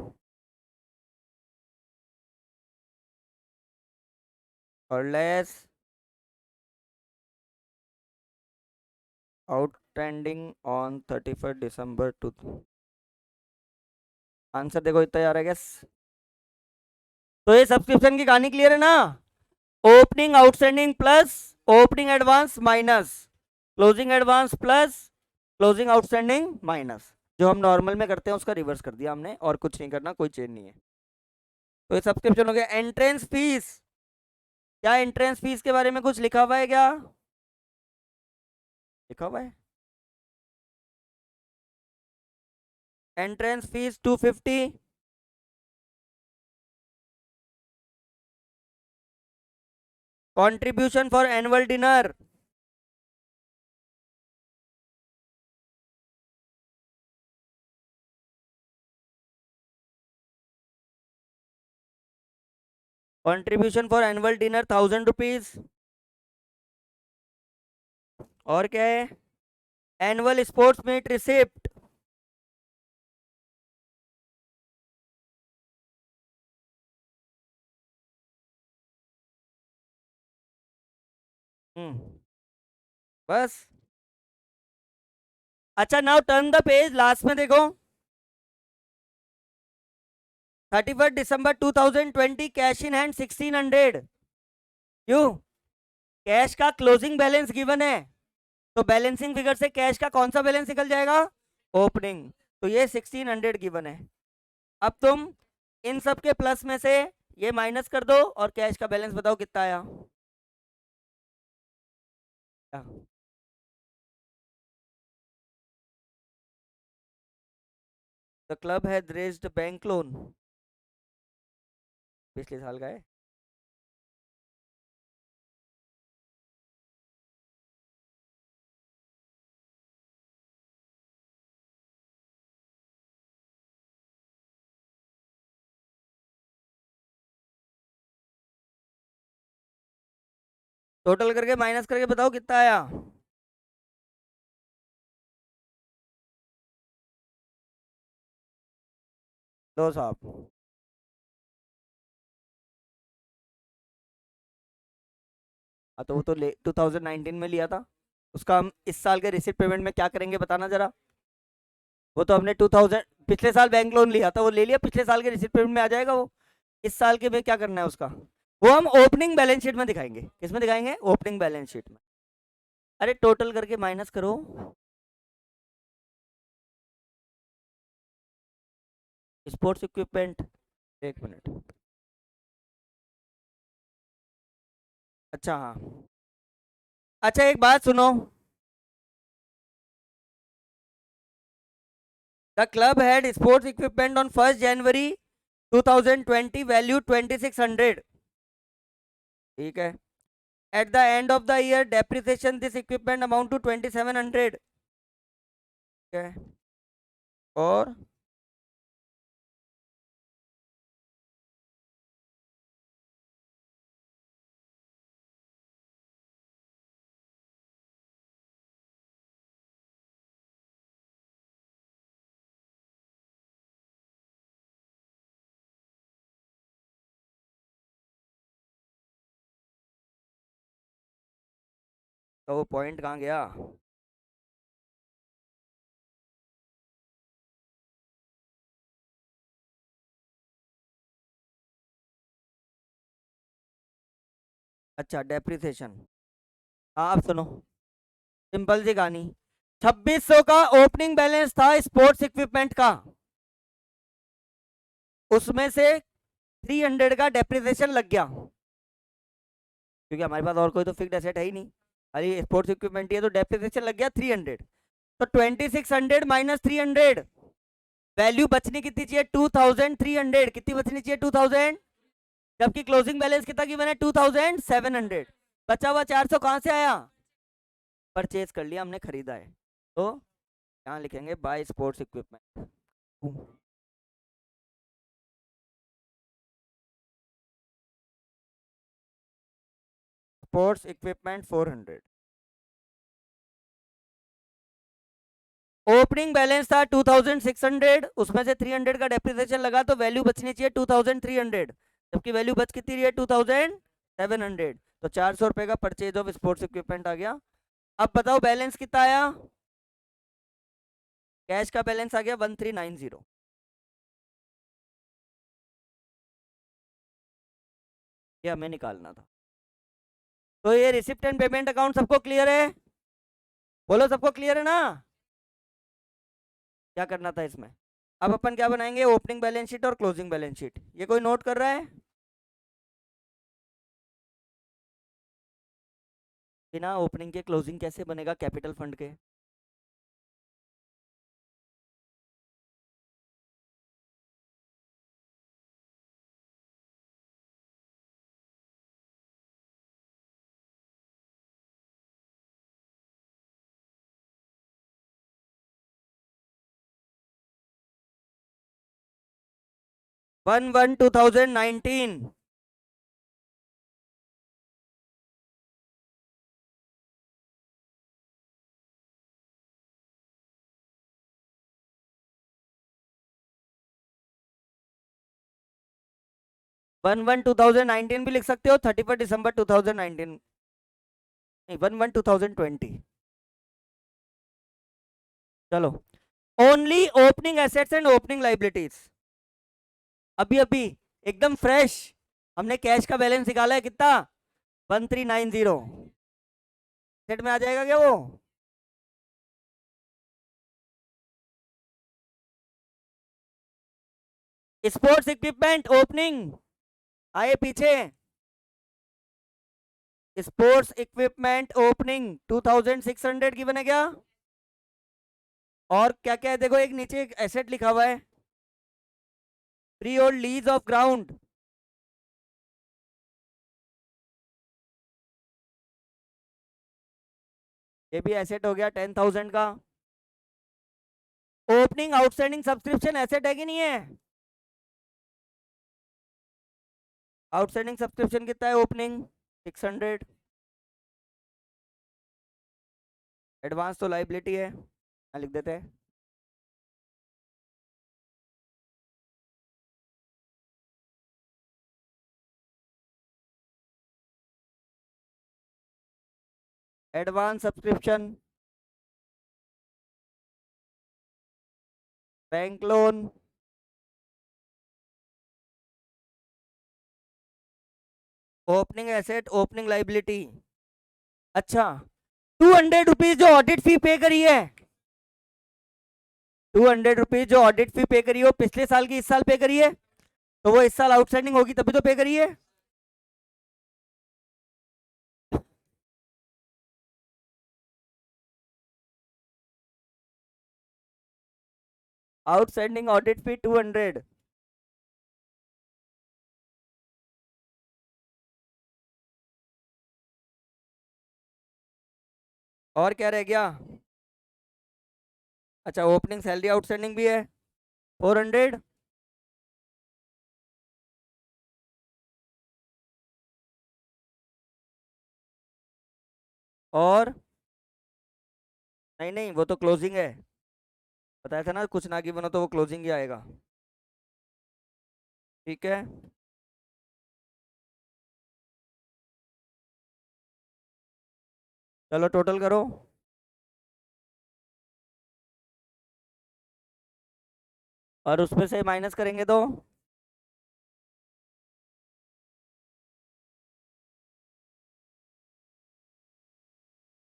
और less outstanding on 31 December 2। Answer देखो इतना आ रहा है गैस। तो ये सब्सक्रिप्शन की कहानी क्लियर है ना? Opening outstanding plus opening advance minus closing advance plus closing outstanding minus. जो हम नॉर्मल में करते हैं उसका रिवर्स कर दिया हमने, और कुछ नहीं करना, कोई चेंज नहीं है। तो ये सब्सक्रिप्शन हो गया। एंट्रेंस फीस, क्या एंट्रेंस फीस के बारे में कुछ लिखा हुआ है क्या? लिखा हुआ है entrance fees 250। Contribution for annual dinner, contribution for annual dinner 1000 rupees. और क्या है? एनुअल स्पोर्ट्स मीट रिसिप्ट, बस। अच्छा, now turn the page, last में देखो 31 दिसंबर 2020, कैश इन हैंड 1600। क्यों? कैश का क्लोजिंग बैलेंस गिवन है, तो बैलेंसिंग फिगर से कैश का कौन सा बैलेंस निकल जाएगा? ओपनिंग। तो ये 1600 गिवन है। अब तुम इन सब के प्लस में से ये माइनस कर दो और कैश का बैलेंस बताओ कितना आया। The club has raised bank loan, पिछले साल का है। टोटल करके माइनस करके बताओ कितना आया। दो साहब। हाँ तो वो तो 2019 में लिया था, उसका हम इस साल के रिसिप्ट पेमेंट में क्या करेंगे बताना जरा। वो तो हमने 2000 पिछले साल बैंक लोन लिया था, वो ले लिया, पिछले साल के रिसिप्ट पेमेंट में आ जाएगा वो। इस साल के में क्या करना है उसका, वो हम ओपनिंग बैलेंस शीट में दिखाएंगे। किस में दिखाएंगे, ओपनिंग बैलेंस शीट में। अरे टोटल करके माइनस करो। स्पोर्ट्स इक्विपमेंट, एक मिनट। अच्छा हाँ, अच्छा एक बात सुनो। The club had sports equipment on 1 January 2020 value 2600। ठीक है। At the end of the year depreciation this equipment amount to 2700। ठीक है। और तो वो पॉइंट कहाँ गया। अच्छा डेप्रिसिएशन। हाँ आप सुनो, सिंपल सी कहानी। 2600 का ओपनिंग बैलेंस था स्पोर्ट्स इक्विपमेंट का, उसमें से 300 का डेप्रिसिएशन लग गया, क्योंकि हमारे पास और कोई तो फिक्स्ड एसेट है ही नहीं, अरे स्पोर्ट्स इक्विपमेंट ही है, तो डेप्रिसिएशन लग गया 300। तो 2600 माइनस 300, वैल्यू बचनी कितनी चाहिए, 2300। कितनी बचनी चाहिए, 2000, जबकि क्लोजिंग बैलेंस कितना गिवन है, 2700। बचा हुआ 400 कहां से आया, परचेज कर लिया हमने, खरीदा है। तो यहाँ लिखेंगे by sports equipment. Sports equipment 400। Opening balance था 2600, उसमें से 300 का डेप्रिसिएशन लगा, तो वैल्यू बचनी चाहिए 2300, जबकि वैल्यू बच कितनी रही है, 2700। तो 400 रुपए का परचेज ऑफ स्पोर्ट्स इक्विपमेंट आ गया। अब बताओ बैलेंस कितना आया, कैश का बैलेंस आ गया 1390। ये हमें निकालना था। तो ये रिसिप्ट एंड पेमेंट अकाउंट सबको क्लियर है, बोलो सबको क्लियर है ना। क्या करना था इसमें, अब अपन क्या बनाएंगे, ओपनिंग बैलेंस शीट और क्लोजिंग बैलेंस शीट। ये कोई नोट कर रहा है, बिना ओपनिंग के क्लोजिंग कैसे बनेगा कैपिटल फंड के। 1/1/2019। 1/1/2019 भी लिख सकते हो, 31 दिसंबर 2019, नहीं 1/1/2020। चलो, only opening assets and opening liabilities, अभी अभी एकदम फ्रेश हमने कैश का बैलेंस निकाला है कितना, 1390। सेट में आ जाएगा क्या वो। स्पोर्ट्स इक्विपमेंट ओपनिंग आए पीछे, स्पोर्ट्स इक्विपमेंट ओपनिंग 2600 की बने क्या। और क्या क्या है देखो, एक नीचे एक एसेट लिखा हुआ है, फ्री और लीज ऑफ ग्राउंड, ये भी एसेट हो गया 10,000 का। ओपनिंग आउटस्टैंडिंग सब्सक्रिप्शन एसेट है कि नहीं है, आउटस्टैंडिंग सब्सक्रिप्शन कितना है, ओपनिंग 600। एडवांस तो लाइबिलिटी है, लिख देते हैं। Advance subscription, bank loan, opening asset, opening liability. अच्छा, 200 रुपीज जो ऑडिट फी पे करी है, 200 रुपीज जो ऑडिट फी पे करी है, वो पिछले साल की इस साल पे करी है, तो वो इस साल आउटस्टैंडिंग होगी तभी तो पे करी है। आउटस्टैंडिंग ऑडिट फी 200। और क्या रह गया? अच्छा, ओपनिंग सैलरी आउटस्टैंडिंग भी है 400। और नहीं नहीं, वो तो क्लोजिंग है, बताया था ना, कुछ ना की बनो तो वो क्लोजिंग ही आएगा। ठीक है, चलो टोटल करो। और उसमें से माइनस करेंगे तो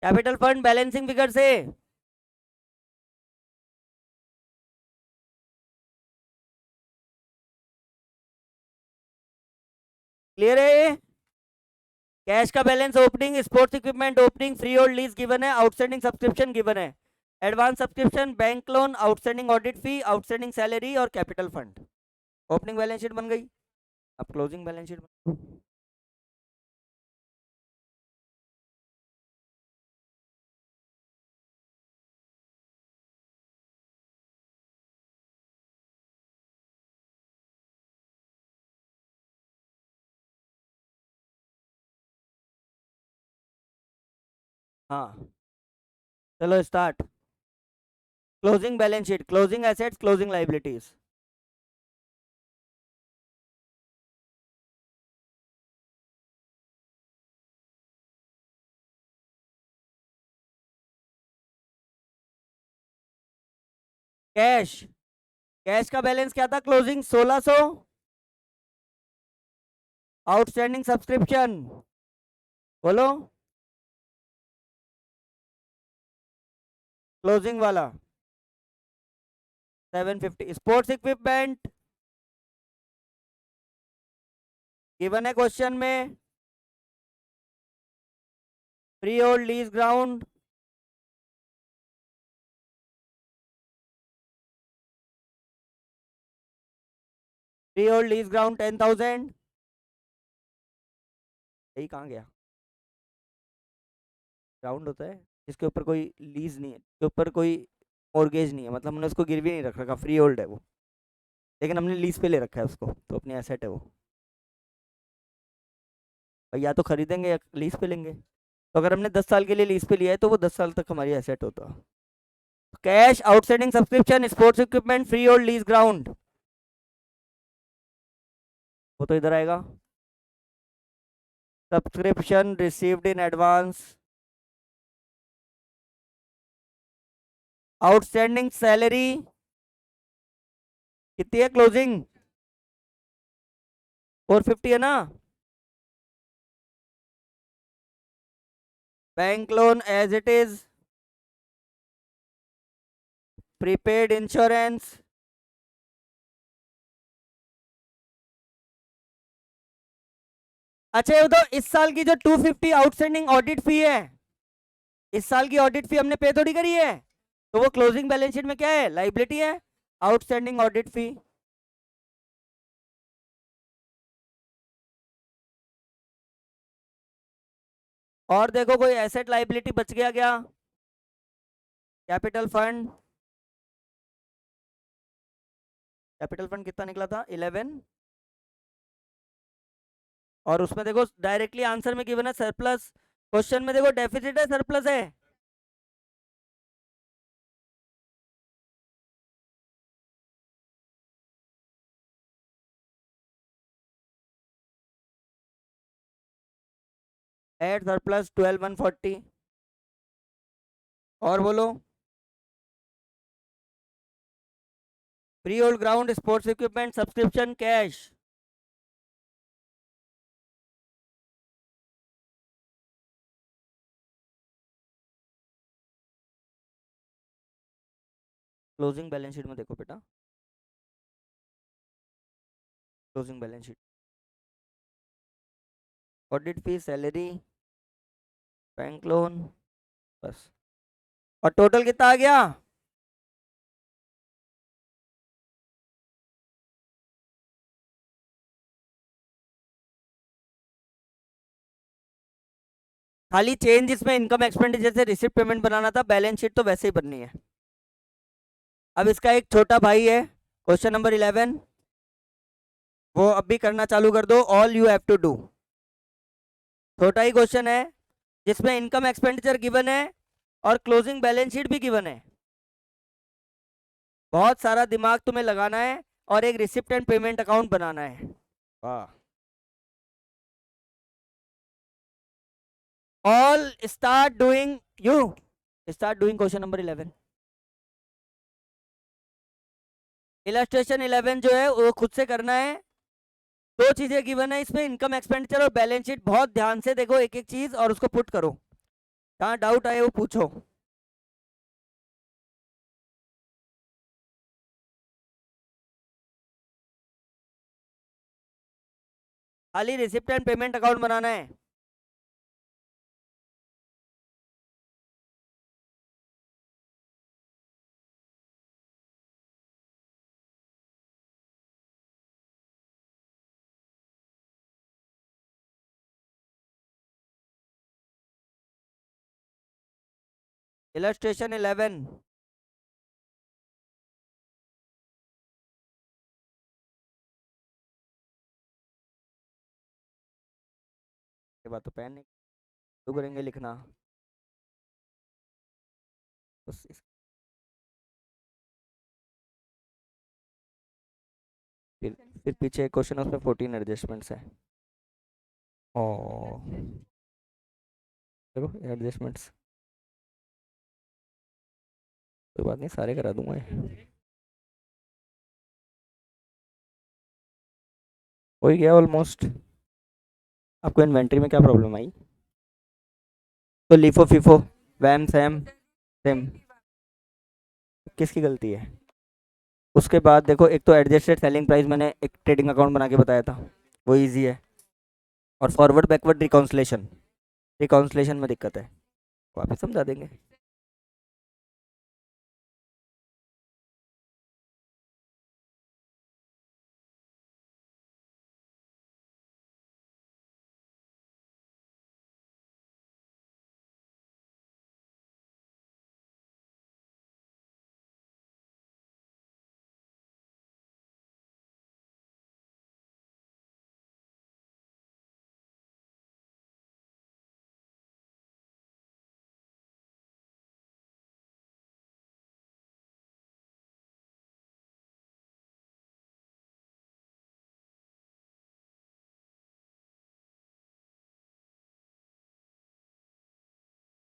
कैपिटल फंड बैलेंसिंग फिगर से। क्लियर है? कैश का balance opening, sports equipment opening, free और लीज गिवन है, आउटस्टैंडिंग सब्सक्रिप्शन गिवन है, advance subscription, bank loan, outstanding audit fee, outstanding salary और capital fund. Opening balance sheet बन गई। अब क्लोजिंग बैलेंस शीट। हाँ, चलो start. Closing balance sheet, closing assets, closing liabilities. Cash, cash का balance क्या था क्लोजिंग? 1600। आउटस्टैंडिंग सब्सक्रिप्शन बोलो, क्लोजिंग वाला 750। स्पोर्ट्स इक्विपमेंट गिवन है क्वेश्चन में, फ्री और लीज ग्राउंड, फ्री और लीज ग्राउंड 10,000। यही कहाँ गया? ग्राउंड होता है जिसके ऊपर कोई लीज नहीं है, जिसके ऊपर कोई मॉर्गेज नहीं है, मतलब हमने उसको गिरवी नहीं रख रखा, फ्री होल्ड है वो, लेकिन हमने लीज पे ले रखा है उसको, तो अपनी एसेट है वो। और या तो खरीदेंगे या लीज पे लेंगे, तो अगर हमने 10 साल के लिए लीज पे लिया है तो वो 10 साल तक हमारी एसेट होता। Cash, outstanding subscription, sports equipment, free और लीज ग्राउंड, वो तो इधर आएगा। Subscription received in advance, outstanding salary कितनी है क्लोजिंग? 450 है ना? Bank loan as it is, prepaid insurance, अच्छा ये तो इस साल की जो 250 आउटस्टैंडिंग ऑडिट फी है, इस साल की ऑडिट फी हमने पे थोड़ी करी है, तो वो क्लोजिंग बैलेंस शीट में क्या है? लाइबिलिटी है, आउटस्टैंडिंग ऑडिट फी। और देखो कोई एसेट लाइबिलिटी बच गया क्या? कैपिटल फंड, कैपिटल फंड कितना निकला था? 11। और उसमें देखो डायरेक्टली आंसर में गिवन है सरप्लस, क्वेश्चन में देखो डेफिसिट है सरप्लस है? At surplus 12,140। और बोलो। Freehold ground, sports equipment, subscription, cash. Closing balance sheet में देखो बेटा, closing balance sheet, audit fees, salary, bank loan, बस। और टोटल कितना आ गया? खाली चेंज इसमें इनकम एक्सपेंडिचर से रिसिप्ट पेमेंट बनाना था, बैलेंस शीट तो वैसे ही बननी है। अब इसका एक छोटा भाई है, क्वेश्चन नंबर 11, वो अब भी करना चालू कर दो। All you have to do, छोटा ही क्वेश्चन है जिसमें इनकम एक्सपेंडिचर गिवन है और क्लोजिंग बैलेंस शीट भी गिवन है। बहुत सारा दिमाग तुम्हें लगाना है और एक रिसिप्ट एंड पेमेंट अकाउंट बनाना है। वाह। All start doing, you start doing question number 11। Illustration 11 जो है वो खुद से करना है। दो चीजें गिवन है इसमें, इनकम एक्सपेंडिचर और बैलेंस शीट। बहुत ध्यान से देखो एक एक चीज और उसको पुट करो, जहाँ डाउट आए वो पूछो। खाली रिसिप्ट एंड पेमेंट अकाउंट बनाना है। इलस्ट्रेशन 11। ये बात तो पेन नहीं तो करेंगे लिखना, बस फिर फिर पीछे क्वेश्चन उसमें 14 एडजस्टमेंट्स है। ओ देखो एडजस्टमेंट्स, कोई बात नहीं, सारे करा दूंगा ये। हो ही गया ऑलमोस्ट। आपको इन्वेंट्री में क्या प्रॉब्लम आई? तो लिफो फिफो, वैम सैम, सेम, किसकी गलती है? उसके बाद देखो, एक तो एडजस्टेड सेलिंग प्राइस मैंने एक ट्रेडिंग अकाउंट बना के बताया था, वो इजी है। और फॉरवर्ड बैकवर्ड रिकॉन्सलेशन, रिकॉन्सलेशन में दिक्कत है, वापस समझा देंगे।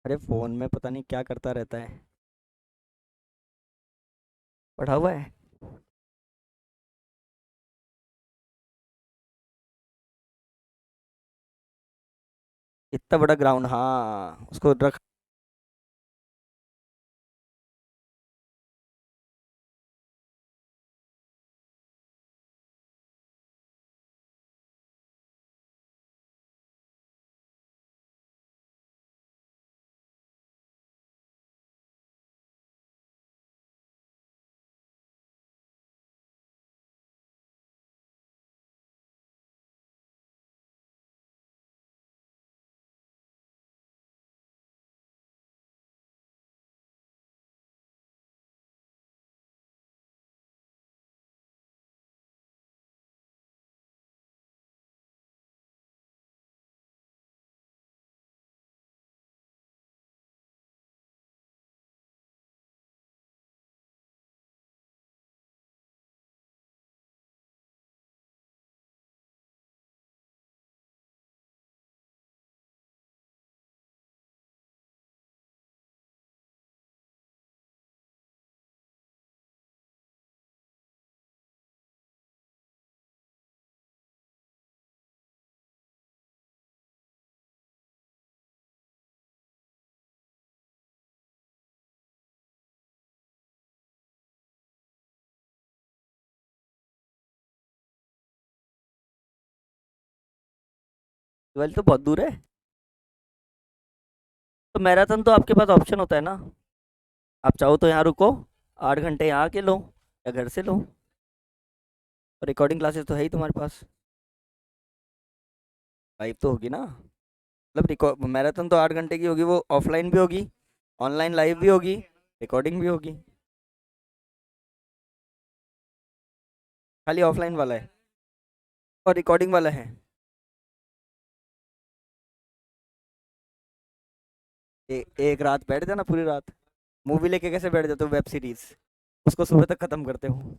अरे फोन में पता नहीं क्या करता रहता है, पढ़ा हुआ है। इतना बड़ा ग्राउंड, हाँ उसको रख। 12 तो बहुत दूर है। तो मैराथन तो आपके पास ऑप्शन होता है ना, आप चाहो तो यहाँ रुको, 8 घंटे यहाँ के लो या घर से लो, और रिकॉर्डिंग क्लासेस तो है ही तुम्हारे पास। लाइव तो होगी ना, मतलब रिकॉर्ड मैराथन तो 8 घंटे की होगी, वो ऑफलाइन भी होगी, ऑनलाइन लाइव भी होगी, रिकॉर्डिंग भी होगी। खाली ऑफलाइन वाला है और रिकॉर्डिंग वाला है। एक रात बैठ जाना पूरी रात, मूवी लेके कैसे बैठ जाते हो वेब सीरीज, उसको सुबह तक खत्म करते हो।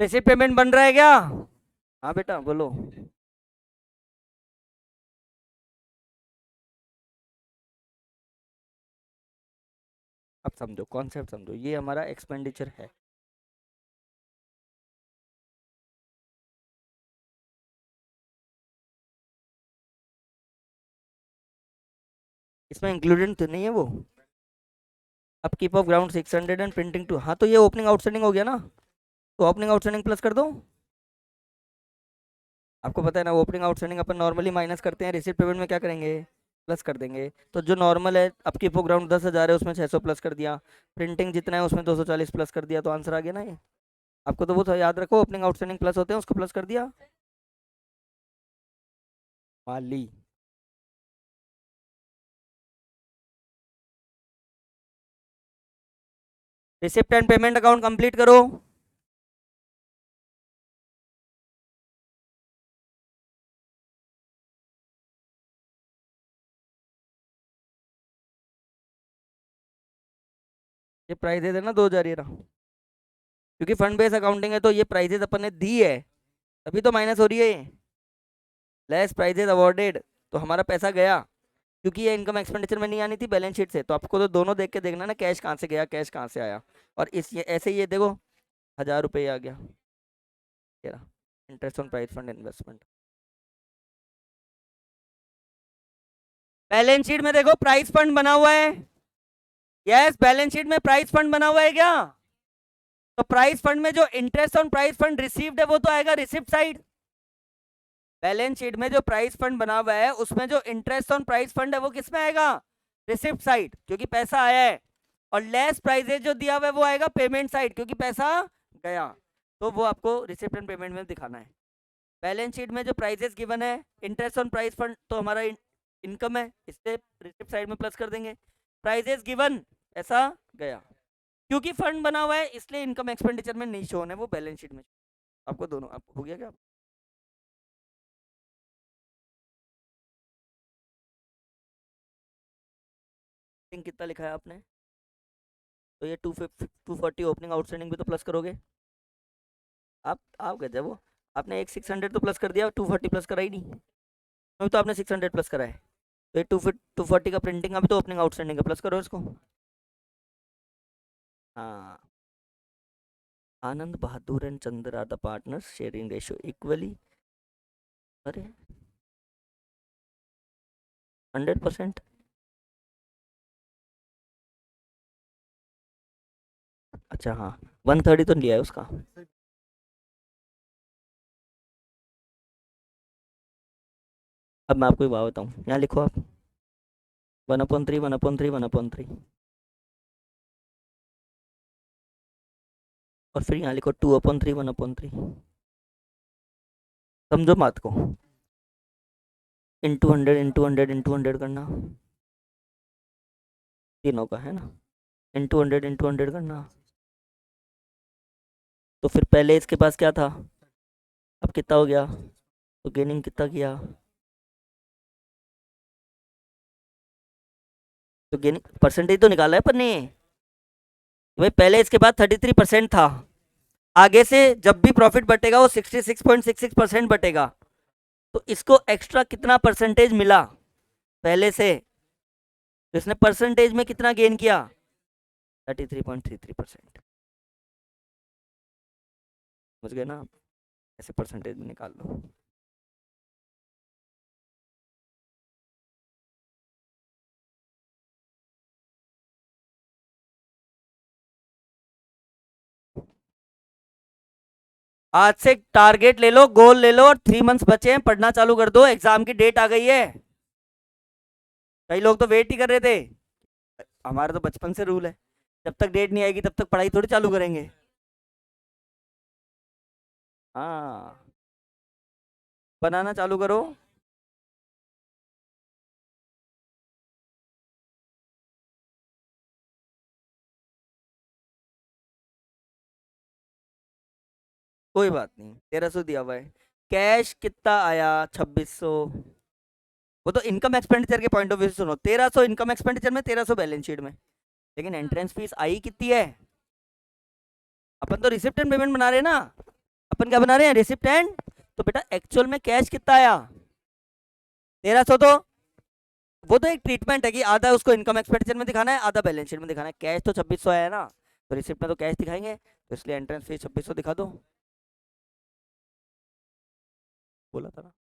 रिसिप्ट पेमेंट बन रहा है क्या? हाँ बेटा बोलो। अब समझो, कॉन्सेप्ट समझो, ये हमारा एक्सपेंडिचर है। इसमें इंक्लूडेड तो नहीं है वो, upkeep of ground 600 and printing two, हाँ तो ये ओपनिंग आउटस्टैंडिंग हो गया ना, तो ओपनिंग आउटस्टैंडिंग प्लस कर दो। आपको पता है ना, ओपनिंग आउटस्टैंडिंग अपन नॉर्मली माइनस करते हैं, रिसिप्ट पेमेंट में क्या करेंगे, प्लस कर देंगे। तो जो नॉर्मल है, अपकीप ऑफ ग्राउंड 10,000 है, उसमें 600 प्लस कर दिया, प्रिंटिंग जितना है उसमें 240 प्लस कर दिया, तो आंसर आ गया ना ये। आपको तो वो तो याद रखो, ओपनिंग आउटस्टैंडिंग प्लस होते हैं, उसको प्लस कर दिया। माली। Receipt and payment account complete करो। ये प्राइस है ना 2,000 ये रहा, क्योंकि फंड बेस अकाउंटिंग है तो ये प्राइजेस अपन ने दी है, तभी तो माइनस हो रही है ये। लेस प्राइजेस अवॉर्डेड तो हमारा पैसा गया, क्योंकि ये इनकम एक्सपेंडिचर में नहीं आनी थी बैलेंस शीट से। तो आपको तो दोनों देख के देखना ना, कैश कहाँ से गया, कैश कहाँ से आया। और इस ये ऐसे ही ये देखो 1000 रुपये आ गया, interest on price fund investment. Balance sheet में देखो प्राइस फंड बना हुआ है। यस, बैलेंस शीट में प्राइस फंड बना हुआ है क्या? तो प्राइस फंड में जो interest on price fund received है वो तो आएगा रिसिप्ट साइड। बैलेंस शीट में जो प्राइस फंड बना हुआ है उसमें जो इंटरेस्ट ऑन प्राइस फंड है वो किस में आएगा? रिसिप्ट साइड, क्योंकि पैसा आया है। और लेस प्राइजेज जो दिया हुआ है वो आएगा पेमेंट साइड, क्योंकि पैसा गया। तो वो आपको रिसिप्ट एंड पेमेंट में दिखाना है। बैलेंस शीट में जो प्राइजेस गिवन है, इंटरेस्ट ऑन प्राइस फंड तो हमारा इनकम है, इससे रिसिप्ट साइड में प्लस कर देंगे। प्राइजेस गिवन, ऐसा गया। क्योंकि फंड बना हुआ है इसलिए इनकम एक्सपेंडिचर में नहीं शो है, वो बैलेंस शीट में। आपको दोनों आप हो गया क्या? कितना लिखा है आपने? तो ये 240 ओपनिंग आउटस्टैंडिंग भी तो प्लस करोगे। आप गजब हो, आपने एक 600 तो प्लस कर दिया, 240 प्लस करा ही नहीं। अभी तो आपने 600 प्लस करा है। तो ये 240 का प्रिंटिंग अभी तो ओपनिंग आउटस्टैंडिंग का प्लस करो इसको। हाँ, Anand Bahadur and Chandra are the partners sharing ratio equally. अरे 100%। अच्छा हाँ, 130 तो लिया है उसका। अब मैं आपको एक बात बताऊँ, यहाँ लिखो आप 1/3 1/3 1/3, और फिर यहाँ लिखो 2/3 1/3। समझो बात को, इंटू 100 इंटू 100 इंटू 100 करना, तीनों का है ना, इंटू 100 इंटू 100 करना। तो फिर पहले इसके पास क्या था, अब कितना हो गया, तो गेनिंग कितना किया, तो गेनिंग परसेंटेज तो निकाला है पर नहीं भाई। पहले इसके बाद 33% था, आगे से जब भी प्रॉफिट बटेगा वो 66.66% बटेगा। तो इसको एक्स्ट्रा कितना परसेंटेज मिला पहले से, तो इसने परसेंटेज में कितना गेन किया, 33.33%। समझ गए ना आप? ऐसे परसेंटेज में निकाल लो। आज से टारगेट ले लो, गोल ले लो, और 3 मंथ्स बचे हैं, पढ़ना चालू कर दो, एग्जाम की डेट आ गई है। कई लोग तो वेट ही कर रहे थे, हमारा तो बचपन से रूल है, जब तक डेट नहीं आएगी तब तक पढ़ाई थोड़ी चालू करेंगे। हाँ, बनाना चालू करो। कोई बात नहीं, 1300 दिया हुआ है। कैश कितना आया, 2600। वो तो इनकम एक्सपेंडिचर के पॉइंट ऑफ व्यू से सुनो, 1300 इनकम एक्सपेंडिचर में, 1300 बैलेंस शीट में। लेकिन एंट्रेंस फीस आई कितनी है? अपन तो रिसिप्ट एंड पेमेंट बना रहे हैं ना, अपन क्या बना रहे हैं, रिसिप्ट एंड। तो बेटा एक्चुअल में कैश कितना आया, 1300। तो वो तो एक ट्रीटमेंट है कि आधा उसको इनकम एक्सपेंडिचर में दिखाना है, आधा बैलेंस शीट में दिखाना है। कैश तो 2600 आया ना, तो रिसिप्ट में तो कैश दिखाएंगे, तो इसलिए एंट्रेंस फीस 2600 दिखा दो। बोला था ना।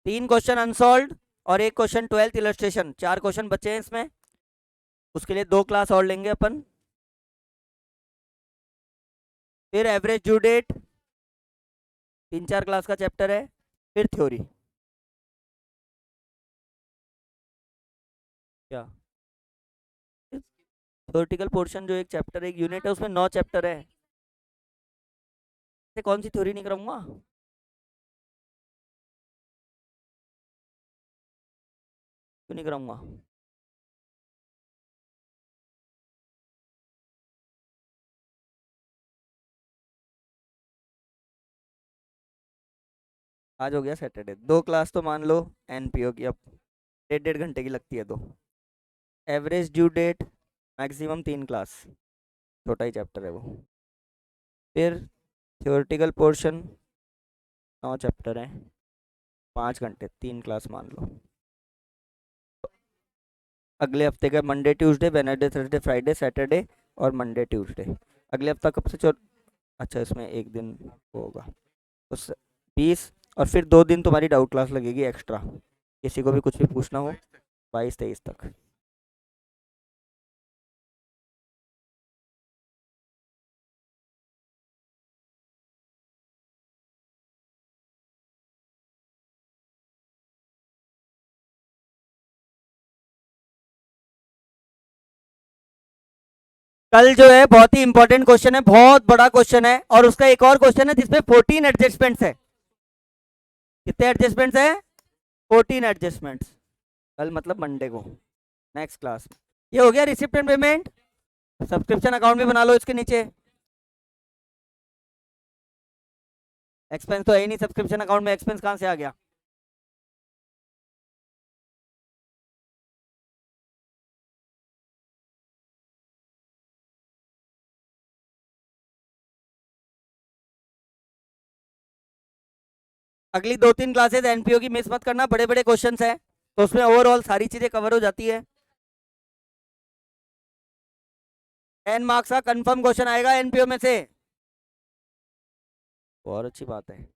3 क्वेश्चन अनसॉल्व और एक क्वेश्चन 12th इलस्ट्रेशन, 4 क्वेश्चन बचे हैं इसमें। उसके लिए 2 क्लास और लेंगे अपन। फिर एवरेज ड्यू डेट, 3-4 क्लास का चैप्टर है। फिर थ्योरी। क्या थ्योरेटिकल पोर्शन, जो एक चैप्टर एक यूनिट है उसमें 9 चैप्टर है। कौन सी थ्योरी नहीं कराऊंगा? क्यों नहीं कराऊंगा? आज हो गया सैटरडे, 2 क्लास तो मान लो एनपीओ की, अब 1.5 घंटे की लगती है तो। Average due date, maximum 3 class, छोटा ही चैप्टर है वो। फिर थ्योरेटिकल पोर्शन 9 चैप्टर हैं, 5 घंटे 3 क्लास मान लो। अगले हफ्ते का Monday Tuesday Wednesday Thursday Friday Saturday और मंडे ट्यूसडे। अगले हफ्ता कब से अच्छा इसमें एक दिन होगा तो 20, और फिर 2 दिन तुम्हारी डाउट क्लास लगेगी एक्स्ट्रा, किसी को भी कुछ भी पूछना हो 22-23 तक। कल जो है बहुत ही इंपॉर्टेंट क्वेश्चन है, बहुत बड़ा क्वेश्चन है, और उसका एक और क्वेश्चन है जिसमें 14 एडजस्टमेंट्स है। कितने एडजस्टमेंट्स है? 14 एडजस्टमेंट्स। कल मतलब मंडे को नेक्स्ट क्लास। ये हो गया receipt and payment. Subscription account भी बना लो इसके नीचे। एक्सपेंस तो है ही नहीं सब्सक्रिप्शन अकाउंट में, एक्सपेंस कहां से आ गया? अगली 2-3 क्लासेस एनपीओ की मिस मत करना, बड़े बड़े क्वेश्चंस है तो उसमें ओवरऑल सारी चीजें कवर हो जाती है। 10 मार्क्स का कंफर्म क्वेश्चन आएगा एनपीओ में से। बहुत अच्छी बात है।